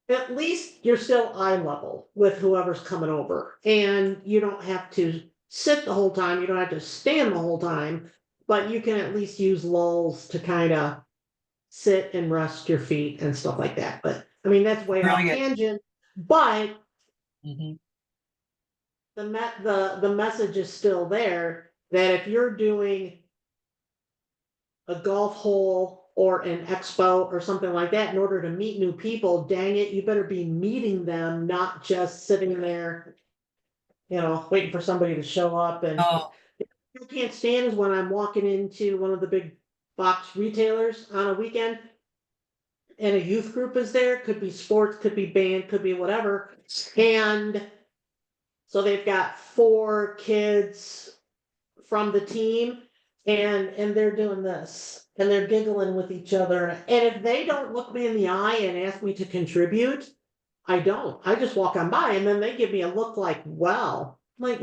at least you're still eye level with whoever's coming over, and you don't have to sit the whole time. You don't have to stand the whole time, but you can at least use lulls to kind of sit and rest your feet and stuff like that. But I mean, that's way off Brilliant. tangent, but Mhm. the message is still there that if you're doing a golf hole or an expo or something like that in order to meet new people, dang it, you better be meeting them, not just sitting there, waiting for somebody to show up. And Oh, I can't stand is when I'm walking into one of the big box retailers on a weekend and a youth group is there, could be sports, could be band, could be whatever. And so they've got 4 kids from the team and they're doing this and they're giggling with each other. And if they don't look me in the eye and ask me to contribute, I don't. I just walk on by and then they give me a look like, wow. I'm like,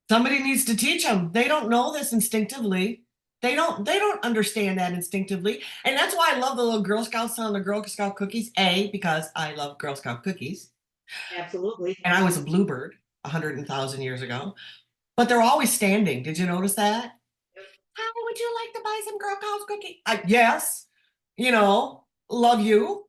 somebody needs to teach them. They don't know this instinctively. They don't understand that instinctively. And that's why I love the little Girl Scouts selling the Girl Scout cookies. A, because I love Girl Scout cookies. absolutely. And I was a bluebird 100,000 years ago. But they're always standing. Did you notice that? How would you like to buy some Girl Scouts cookie? Yes. Love you.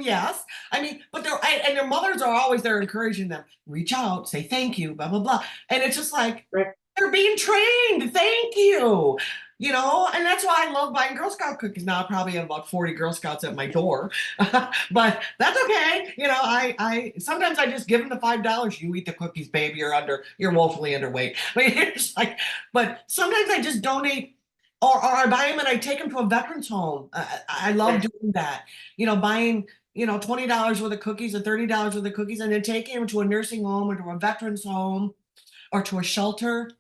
Yes. I mean, but and their mothers are always there encouraging them. Reach out, say thank you, blah, blah, blah. And it's just like, Right. they're being trained. Thank you. And that's why I love buying Girl Scout cookies. Now I probably have about 40 Girl Scouts at my door, but that's okay. I sometimes I just give them the $5. You eat the cookies, baby. You're woefully underweight. I mean, it's like, but sometimes I just donate or I buy them and I take them to a veterans home. I love Right. doing that. Buying, $20 worth of cookies or $30 worth of cookies and then taking them to a nursing home or to a veterans home or to a shelter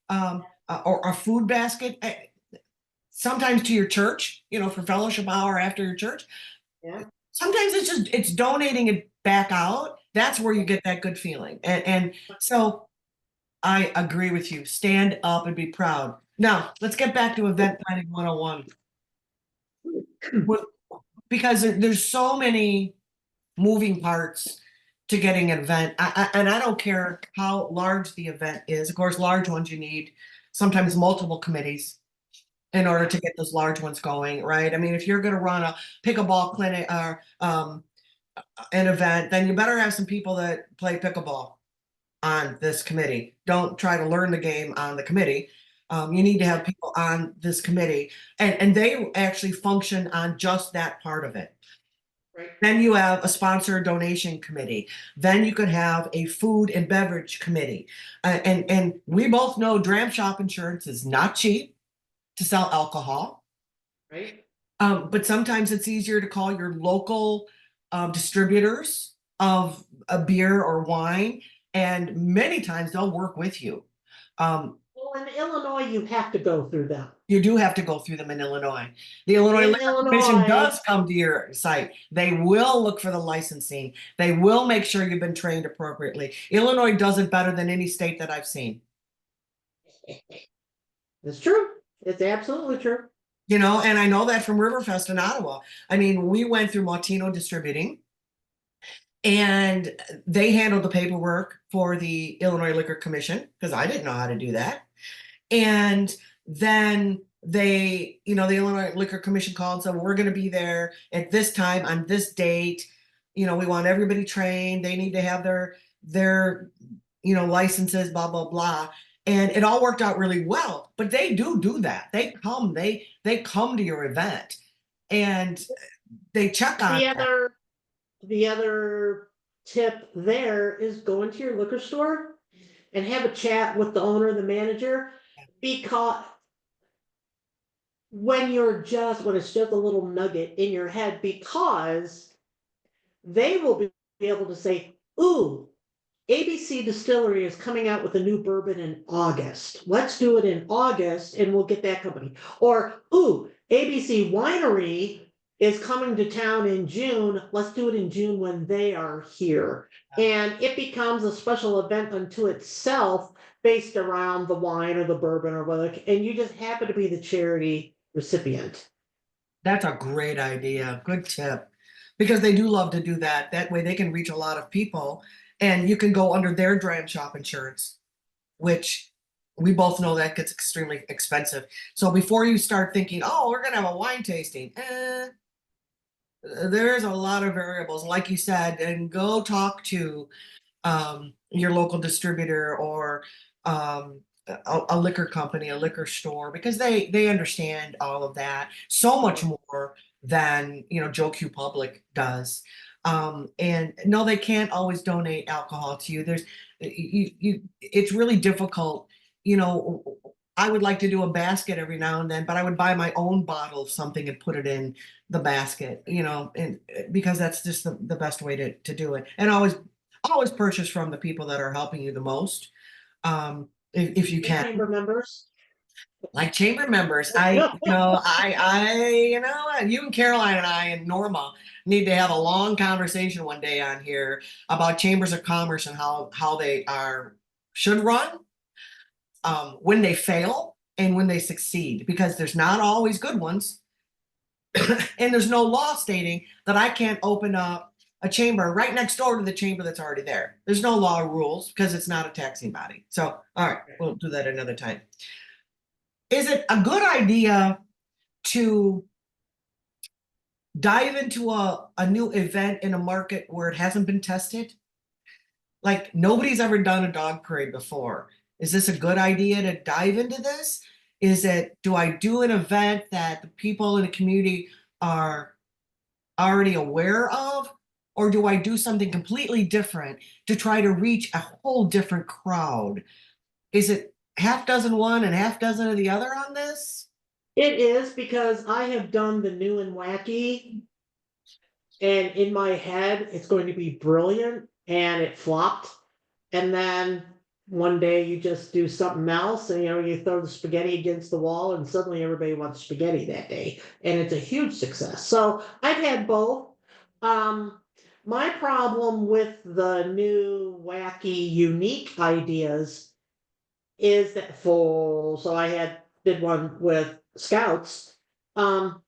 or a food basket. Sometimes to your church, for fellowship hour after your church. Yeah. Sometimes it's donating it back out. That's where you get that good feeling. And so I agree with you. Stand up and be proud. Now, let's get back to event planning 101. Well, because there's so many moving parts to getting an event. And I don't care how large the event is. Of course, large ones you need sometimes multiple committees in order to get those large ones going, right? I mean, if you're going to run a pickleball clinic or an event, then you better have some people that play pickleball on this committee. Don't try to learn the game on the committee. You need to have people on this committee, and they actually function on just that part of it. Right. Then you have a sponsor donation committee. Then you could have a food and beverage committee. And we both know Dram Shop Insurance is not cheap to sell alcohol. Right. But sometimes it's easier to call your local distributors of a beer or wine, and many times they'll work with you. Well, in Illinois, you have to go through them. You do have to go through them in Illinois. The Illinois In Liquor Commission Illinois, does come to your site. They will look for the licensing. They will make sure you've been trained appropriately. Illinois does it better than any state that I've seen. it's true. It's absolutely true. And I know that from Riverfest in Ottawa. I mean, we went through Martino Distributing and they handled the paperwork for the Illinois Liquor Commission because I didn't know how to do that. And then the Illinois Liquor Commission called and said, well, we're going to be there at this time on this date. We want everybody trained. They need to have their licenses, blah, blah, blah. And it all worked out really well. But they do that. They come to your event and they check on The that. other the other tip there is go into your liquor store and have a chat with the owner, the manager, because when it's just a little nugget in your head, because they will be able to say, ooh, ABC Distillery is coming out with a new bourbon in August. Let's do it in August and we'll get that company. Or, ooh, ABC Winery is coming to town in June. Let's do it in June when they are here. And it becomes a special event unto itself based around the wine or the bourbon or whatever. And you just happen to be the charity recipient. That's a great idea. Good tip. Because they do love to do that. That way they can reach a lot of people and you can go under their dram shop insurance. which we both know that gets extremely expensive. So before you start thinking, oh, we're gonna have a wine tasting, there's a lot of variables. Like you said, and go talk to your local distributor or a liquor company, a liquor store, because they understand all of that so much more than Joe Q Public does. And no, they can't always donate alcohol to you. It's really difficult. I would like to do a basket every now and then, but I would buy my own bottle of something and put it in the basket, and because that's just the best way to do it. And always purchase from the people that are helping you the most. If you can. Chamber members. Like chamber members, you and Caroline and I and Norma need to have a long conversation one day on here about chambers of commerce and how they should run, when they fail and when they succeed, because there's not always good ones. And there's no law stating that I can't open up a chamber right next door to the chamber that's already there. There's no law or rules because it's not a taxing body. So, all right, we'll do that another time. Is it a good idea to dive into a new event in a market where it hasn't been tested? Like nobody's ever done a dog parade before. Is this a good idea to dive into this? Do I do an event that the people in the community are already aware of? Or do I do something completely different to try to reach a whole different crowd? Is it half dozen one and half dozen of the other on this? It is, because I have done the new and wacky, and in my head, it's going to be brilliant, and it flopped. And then one day you just do something else, and you throw the spaghetti against the wall, and suddenly everybody wants spaghetti that day, and it's a huge success. So I've had both. My problem with the new, wacky, unique ideas is that so I did one with scouts. The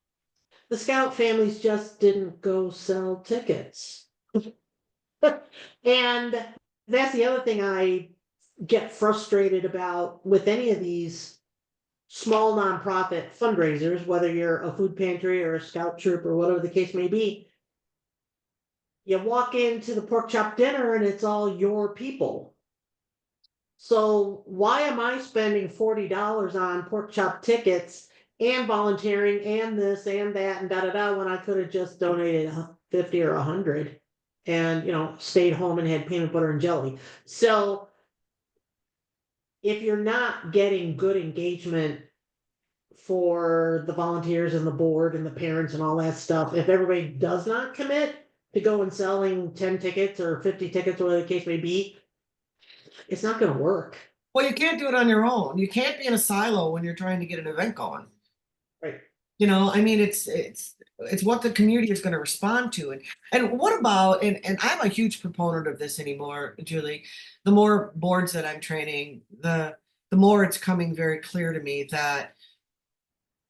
scout families just didn't go sell tickets. And that's the other thing I get frustrated about with any of these small nonprofit fundraisers, whether you're a food pantry or a scout troop or whatever the case may be. You walk into the pork chop dinner and it's all your people. So why am I spending $40 on pork chop tickets and volunteering and this and that and da da da when I could have just donated 50 or 100 and stayed home and had peanut butter and jelly. So if you're not getting good engagement for the volunteers and the board and the parents and all that stuff, if everybody does not commit to go and selling 10 tickets or 50 tickets, or whatever the case may be, it's not going to work. Well, you can't do it on your own. You can't be in a silo when you're trying to get an event going. Right. I mean, it's what the community is going to respond to. And what about, and I'm a huge proponent of this anymore, Julie, the more boards that I'm training, the more it's coming very clear to me that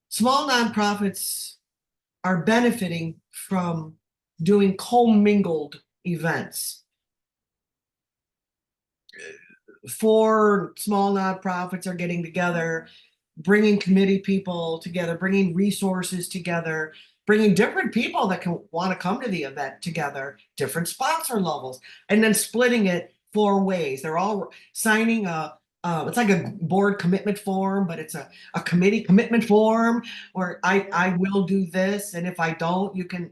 small nonprofits are benefiting from doing commingled events. Four small nonprofits are getting together, bringing committee people together, bringing resources together, bringing different people that can want to come to the event together, different sponsor levels, and then splitting it 4 ways. They're all signing it's like a board commitment form, but it's a committee commitment form where I will do this, and if I don't, you can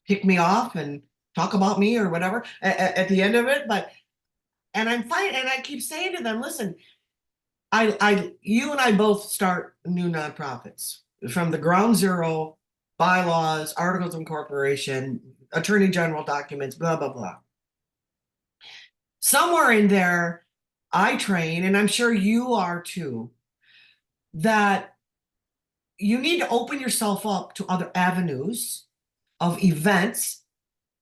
kick me off and talk about me or whatever at the end of it. And I'm fine, and I keep saying to them, listen, you and I both start new nonprofits from the ground zero, bylaws, articles of incorporation, attorney general documents, blah, blah, blah. Somewhere in there, I train, and I'm sure you are too, that you need to open yourself up to other avenues of events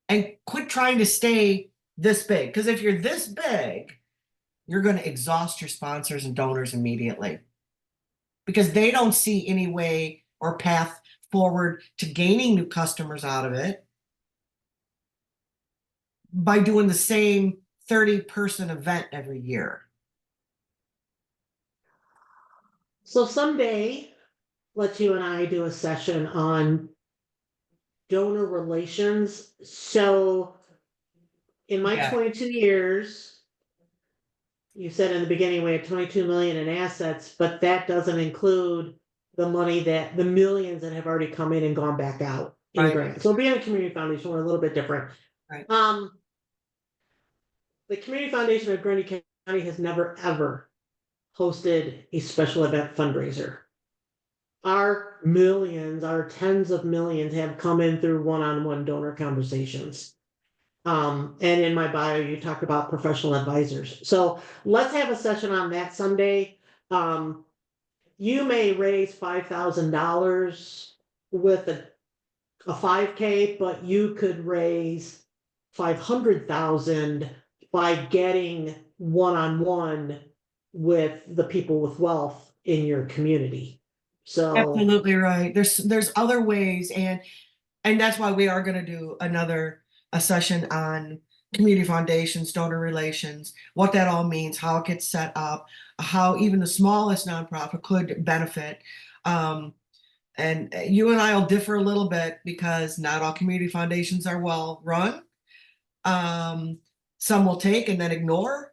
and quit trying to stay this big. Because if you're this big, you're going to exhaust your sponsors and donors immediately because they don't see any way or path forward to gaining new customers out of it by doing the same 30-person event every year. So someday, let you and I do a session on donor relations. So in my Yeah, 22 years, you said in the beginning we had 22 million in assets, but that doesn't include the money that the millions that have already come in and gone back out in right, grants. So being a community foundation, we're a little bit different. right. Um, the Community Foundation of Grundy County has never ever hosted a special event fundraiser. Our millions, our tens of millions have come in through one-on-one donor conversations. And in my bio, you talked about professional advisors. So let's have a session on that someday. Um, you may raise $5,000 with a 5K, but you could raise 500,000 by getting one-on-one with the people with wealth in your community. So, Absolutely right. There's other ways, and that's why we are going to do another a session on community foundations, donor relations, what that all means, how it gets set up, how even the smallest nonprofit could benefit. Um, and you and I will differ a little bit because not all community foundations are well run. Um, some will take and then ignore.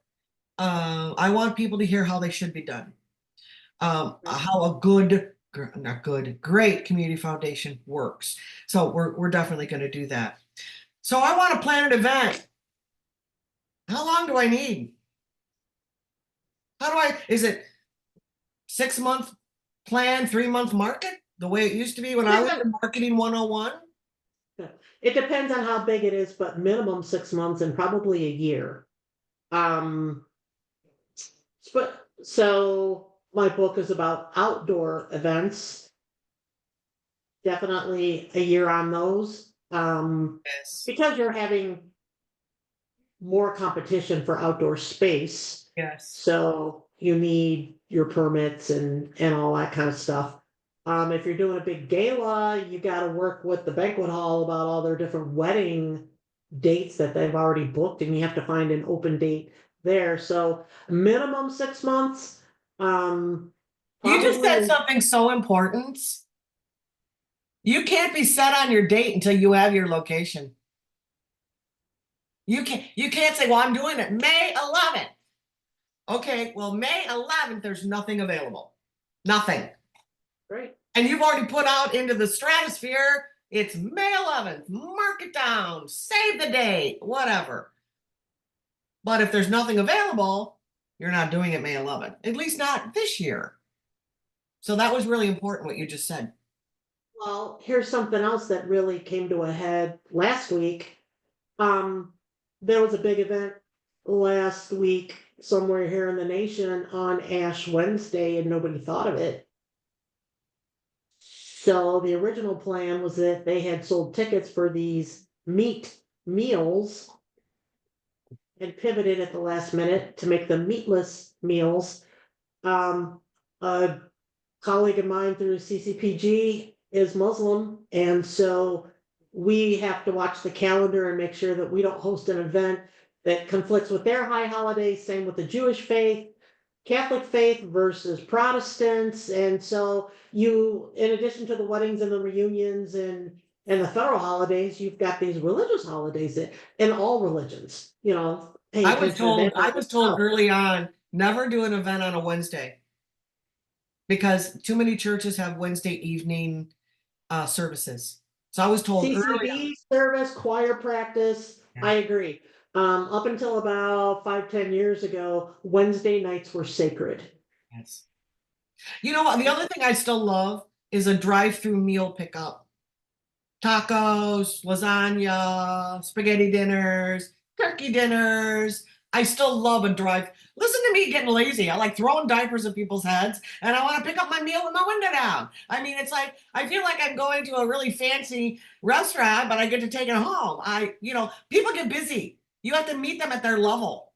I want people to hear how they should be done. How a good, not good, great community foundation works. So we're definitely going to do that. So I want to plan an event. How long do I need? How do I, is it 6 month plan, 3 month market? The way it used to be when I was in marketing 101? it depends on how big it is, but minimum 6 months and probably a year. Um, but so my book is about outdoor events. Definitely a year on those. Yes. Because you're having more competition for outdoor space. Yes. So you need your permits and all that kind of stuff. If you're doing a big gala, you got to work with the banquet hall about all their different wedding dates that they've already booked, and you have to find an open date there. So minimum 6 months. You just Probably said something so important. You can't be set on your date until you have your location. You can't say, well, I'm doing it May 11th. Okay, well, May 11th, there's nothing available. Nothing. great. And you've already put out into the stratosphere, it's May 11th, mark it down, save the date, whatever. But if there's nothing available, you're not doing it May 11th, at least not this year. So that was really important what you just said. Well, here's something else that really came to a head last week. Um, there was a big event last week somewhere here in the nation on Ash Wednesday, and nobody thought of it. So the original plan was that they had sold tickets for these meat meals and pivoted at the last minute to make them meatless meals. A colleague of mine through CCPG is Muslim, and so we have to watch the calendar and make sure that we don't host an event that conflicts with their high holidays. Same with the Jewish faith, Catholic faith versus Protestants, and so you, in addition to the weddings and the reunions and the federal holidays, you've got these religious holidays that in all religions, pay I was attention to told, that I as was told well. early on, never do an event on a Wednesday because too many churches have Wednesday evening services. So I was told early on. CCD service, choir practice, Yeah. I agree. Up until about 5, 10 years ago, Wednesday nights were sacred. Yes. You know what? The other thing I still love is a drive-through meal pickup. Tacos, lasagna, spaghetti dinners, turkey dinners. I still love a drive. Listen to me getting lazy. I like throwing diapers at people's heads and I want to pick up my meal with my window down. I mean, it's like I feel like I'm going to a really fancy restaurant, but I get to take it home. People get busy. You have to meet them at their level.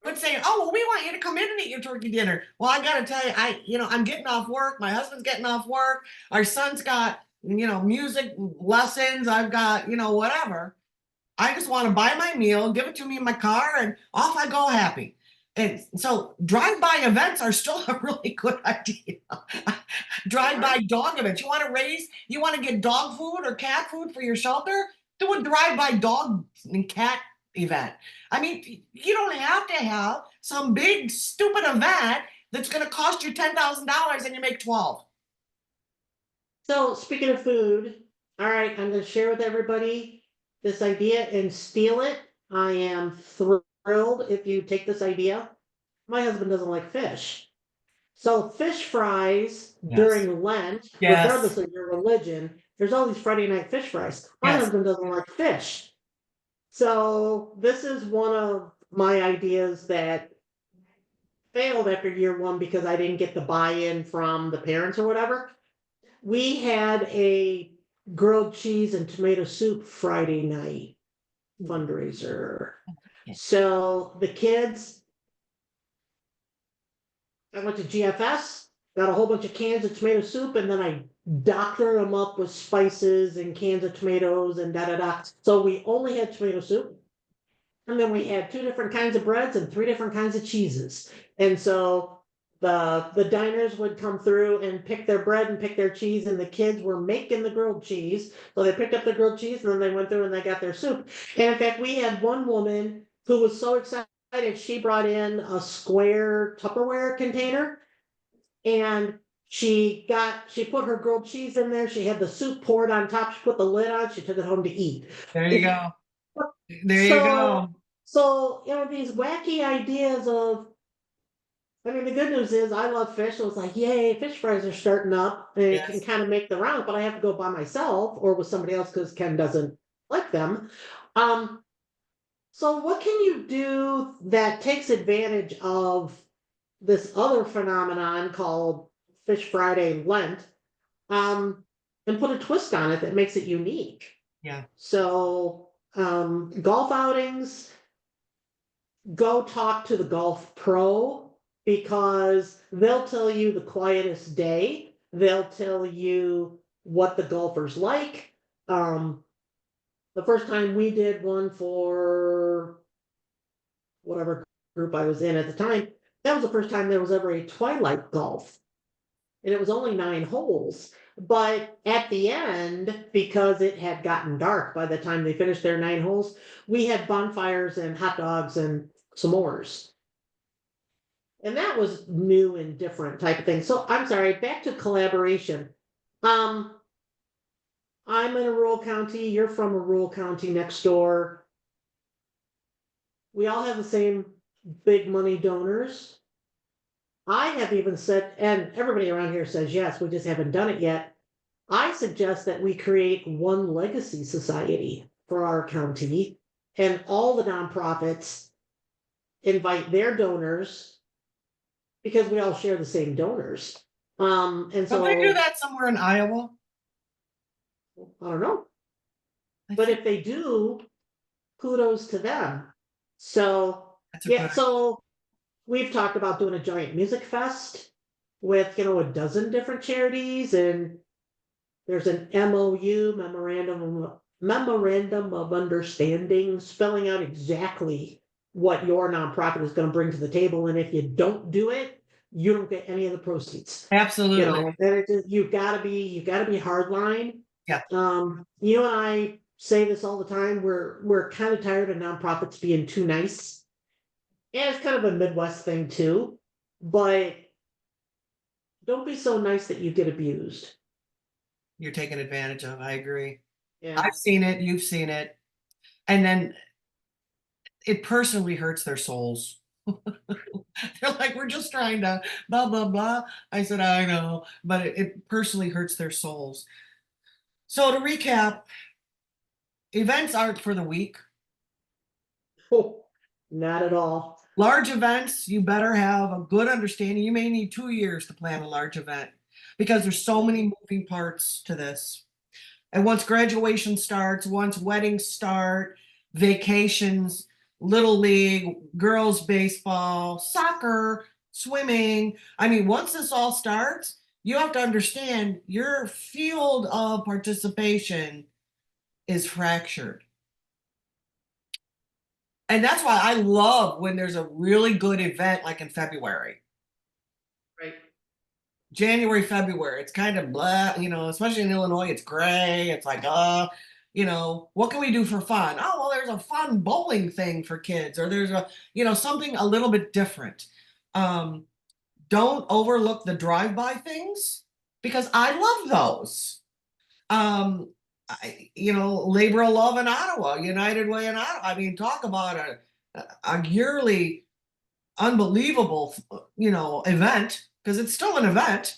But saying, "Oh, well, we want you to come in and eat your turkey dinner." Well, I got to tell you, I'm getting off work. My husband's getting off work. Our son's got, music lessons. I've got, whatever. I just want to buy my meal, give it to me in my car, and off I go happy. And so drive-by events are still a really good idea. Drive-by dog events. You want to get dog food or cat food for your shelter? Do a drive-by dog and cat event. I mean, you don't have to have some big stupid event that's going to cost you $10,000 and you make 12. So speaking of food, all right, I'm going to share with everybody this idea and steal it. I am thrilled if you take this idea. My husband doesn't like fish. So fish fries Yes. during Lent, Yes. regardless of your religion, there's all these Friday night fish fries. My Yes. husband doesn't like fish. So this is one of my ideas that failed after year one because I didn't get the buy-in from the parents or whatever. We had a grilled cheese and tomato soup Friday night fundraiser. So the kids, I went to GFS, got a whole bunch of cans of tomato soup, and then I doctored them up with spices and cans of tomatoes and da da da. So we only had tomato soup. And then we had 2 different kinds of breads and 3 different kinds of cheeses. And so the diners would come through and pick their bread and pick their cheese, and the kids were making the grilled cheese. So they picked up the grilled cheese and then they went through and they got their soup. And in fact, we had one woman who was so excited, she brought in a square Tupperware container and she put her grilled cheese in there. She had the soup poured on top. She put the lid on. She took it home to eat. There you go. There you So, go. so, these wacky ideas of, I mean, the good news is I love fish. So it's like, yay, fish fries are starting up and it can Yes. kind of make the round, but I have to go by myself or with somebody else because Ken doesn't like them. Um, so what can you do that takes advantage of this other phenomenon called Fish Friday Lent, and put a twist on it that makes it unique? Yeah. So, golf outings, go talk to the golf pro because they'll tell you the quietest day. They'll tell you what the golfer's like. The first time we did one for whatever group I was in at the time, that was the first time there was ever a twilight golf. And it was only 9 holes. But at the end, because it had gotten dark by the time they finished their 9 holes, we had bonfires and hot dogs and s'mores. And that was new and different type of thing. So I'm sorry, back to collaboration. Um, I'm in a rural county, you're from a rural county next door. We all have the same big money donors. I have even said, and everybody around here says yes, we just haven't done it yet. I suggest that we create one legacy society for our county and all the nonprofits invite their donors because we all share the same donors. And Don't they do so that somewhere in Iowa? I don't know, I but think if they do, kudos to them. So that's a yeah, good. so we've talked about doing a giant music fest with, a dozen different charities, and there's an MOU, memorandum of understanding, spelling out exactly what your nonprofit is going to bring to the table. And if you don't do it, you don't get any of the proceeds. Absolutely. And you've got to be hardline. Yeah. You and I say this all the time. We're kind of tired of nonprofits being too nice. And it's kind of a Midwest thing too. But don't be so nice that you get abused. You're taken advantage of. I agree. Yeah. I've seen it. You've seen it. And then it personally hurts their souls. They're like, we're just trying to blah, blah, blah. I said, I know, but it personally hurts their souls. So to recap, events aren't for the weak. Oh, not at all. Large events, you better have a good understanding. You may need 2 years to plan a large event because there's so many moving parts to this. And once graduation starts, once weddings start, vacations, little league, girls baseball, soccer, swimming. I mean, once this all starts, you have to understand your field of participation is fractured. And that's why I love when there's a really good event like in February. Right. January, February, it's kind of blah, especially in Illinois, it's gray. It's like, what can we do for fun? Oh, well, there's a fun bowling thing for kids, or there's something a little bit different. Um, don't overlook the drive-by things because I love those. Labor of Love in Ottawa, United Way in Ottawa. I mean, talk about a yearly unbelievable, event because it's still an event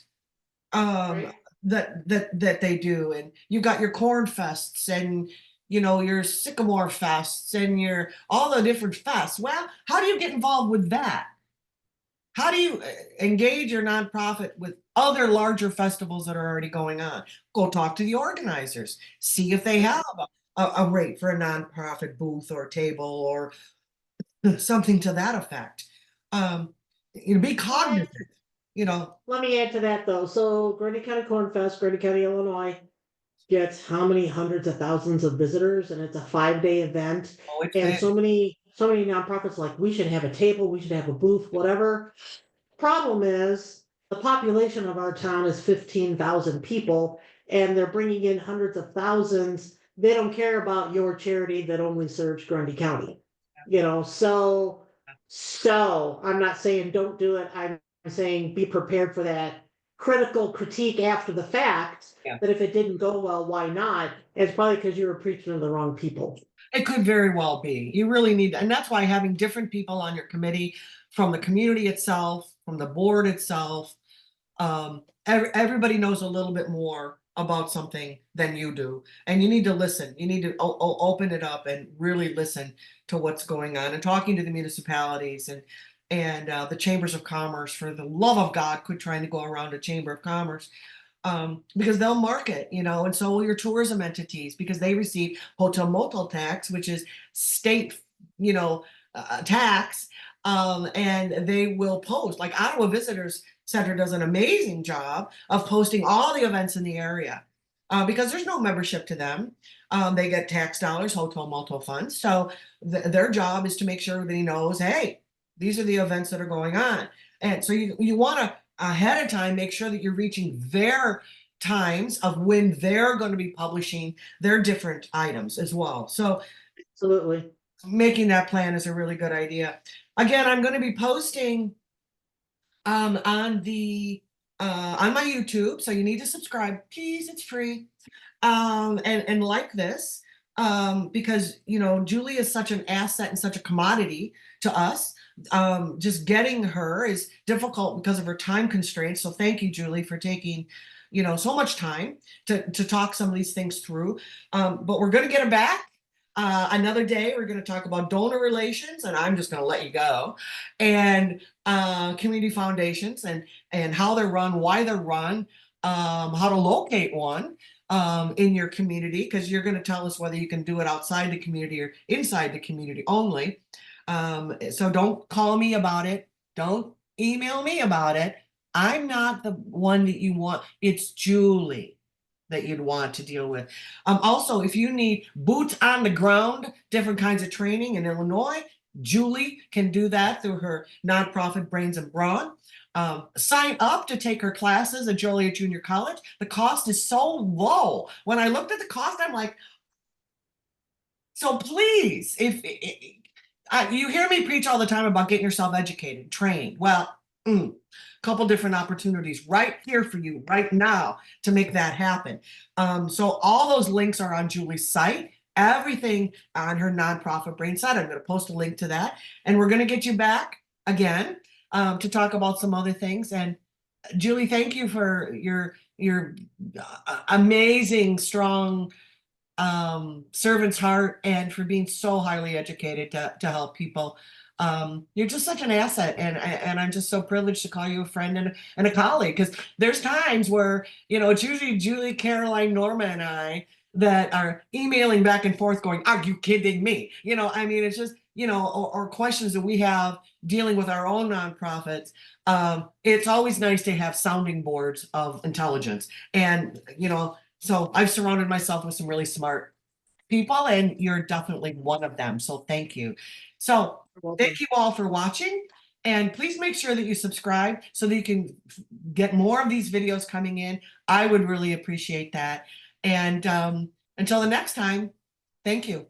um Right. that they do. And you've got your corn fests and your sycamore fests and your all the different fests. Well, how do you get involved with that? How do you engage your nonprofit with other larger festivals that are already going on? Go talk to the organizers, see if they have a rate for a nonprofit booth or table or something to that effect. um be Well, cognizant, you know let me add to that though. So Grundy County Corn Fest, Grundy County, Illinois gets how many hundreds of thousands of visitors, and it's a 5-day event. oh, it's And big. so many nonprofits like we should have a table, we should have a booth, whatever. Problem is, the population of our town is 15,000 people, and they're bringing in hundreds of thousands. They don't care about your charity that only serves Grundy County. So I'm not saying don't do it. I'm saying be prepared for that critical critique after the fact. Yeah, That if it didn't go well, why not? It's probably because you were preaching to the wrong people. it could very well be. You really need, and that's why having different people on your committee from the community itself, from the board itself, everybody knows a little bit more about something than you do, and you need to listen. You need to open it up and really listen to what's going on, and talking to the municipalities and the chambers of commerce. For the love of God, quit trying to go around a chamber of commerce, because they'll market, and so will your tourism entities because they receive hotel motel tax, which is state, tax, and they will post. Like Ottawa Visitors Center does an amazing job of posting all the events in the area. Because there's no membership to them. They get tax dollars, hotel motel funds. So their job is to make sure everybody knows, hey, these are the events that are going on. And so you want to ahead of time make sure that you're reaching their times of when they're going to be publishing their different items as well. So Absolutely. making that plan is a really good idea. Again, I'm going to be posting on the on my YouTube, so you need to subscribe, please. It's free. And like this, because Julie is such an asset and such a commodity to us. Just getting her is difficult because of her time constraints. So thank you, Julie, for taking so much time to talk some of these things through. But we're going to get her back. Another day, we're going to talk about donor relations, and I'm just going to let you go, and community foundations and how they're run, why they're run, how to locate one in your community, because you're going to tell us whether you can do it outside the community or inside the community only. So don't call me about it. Don't email me about it. I'm not the one that you want. It's Julie that you'd want to deal with. Also, if you need boots on the ground, different kinds of training in Illinois, Julie can do that through her nonprofit Brains and Brawn. Sign up to take her classes at Joliet Junior College. The cost is so low. When I looked at the cost, I'm like, so please, if you hear me preach all the time about getting yourself educated, trained. Well, a couple different opportunities right here for you right now to make that happen. So all those links are on Julie's site. Everything on her nonprofit Brain site. I'm going to post a link to that, and we're going to get you back again to talk about some other things. And Julie, thank you for your amazing, strong servant's heart, and for being so highly educated to help people. You're just such an asset, and I'm just so privileged to call you a friend and a colleague, because there's times where it's usually Julie, Caroline, Norma, and I that are emailing back and forth going, are you kidding me? I mean, it's just or questions that we have dealing with our own nonprofits. It's always nice to have sounding boards of intelligence, and so I've surrounded myself with some really smart people, and you're definitely one of them. So thank you. So thank you all for watching. And please make sure that you subscribe so that you can get more of these videos coming in. I would really appreciate that. And until the next time, thank you.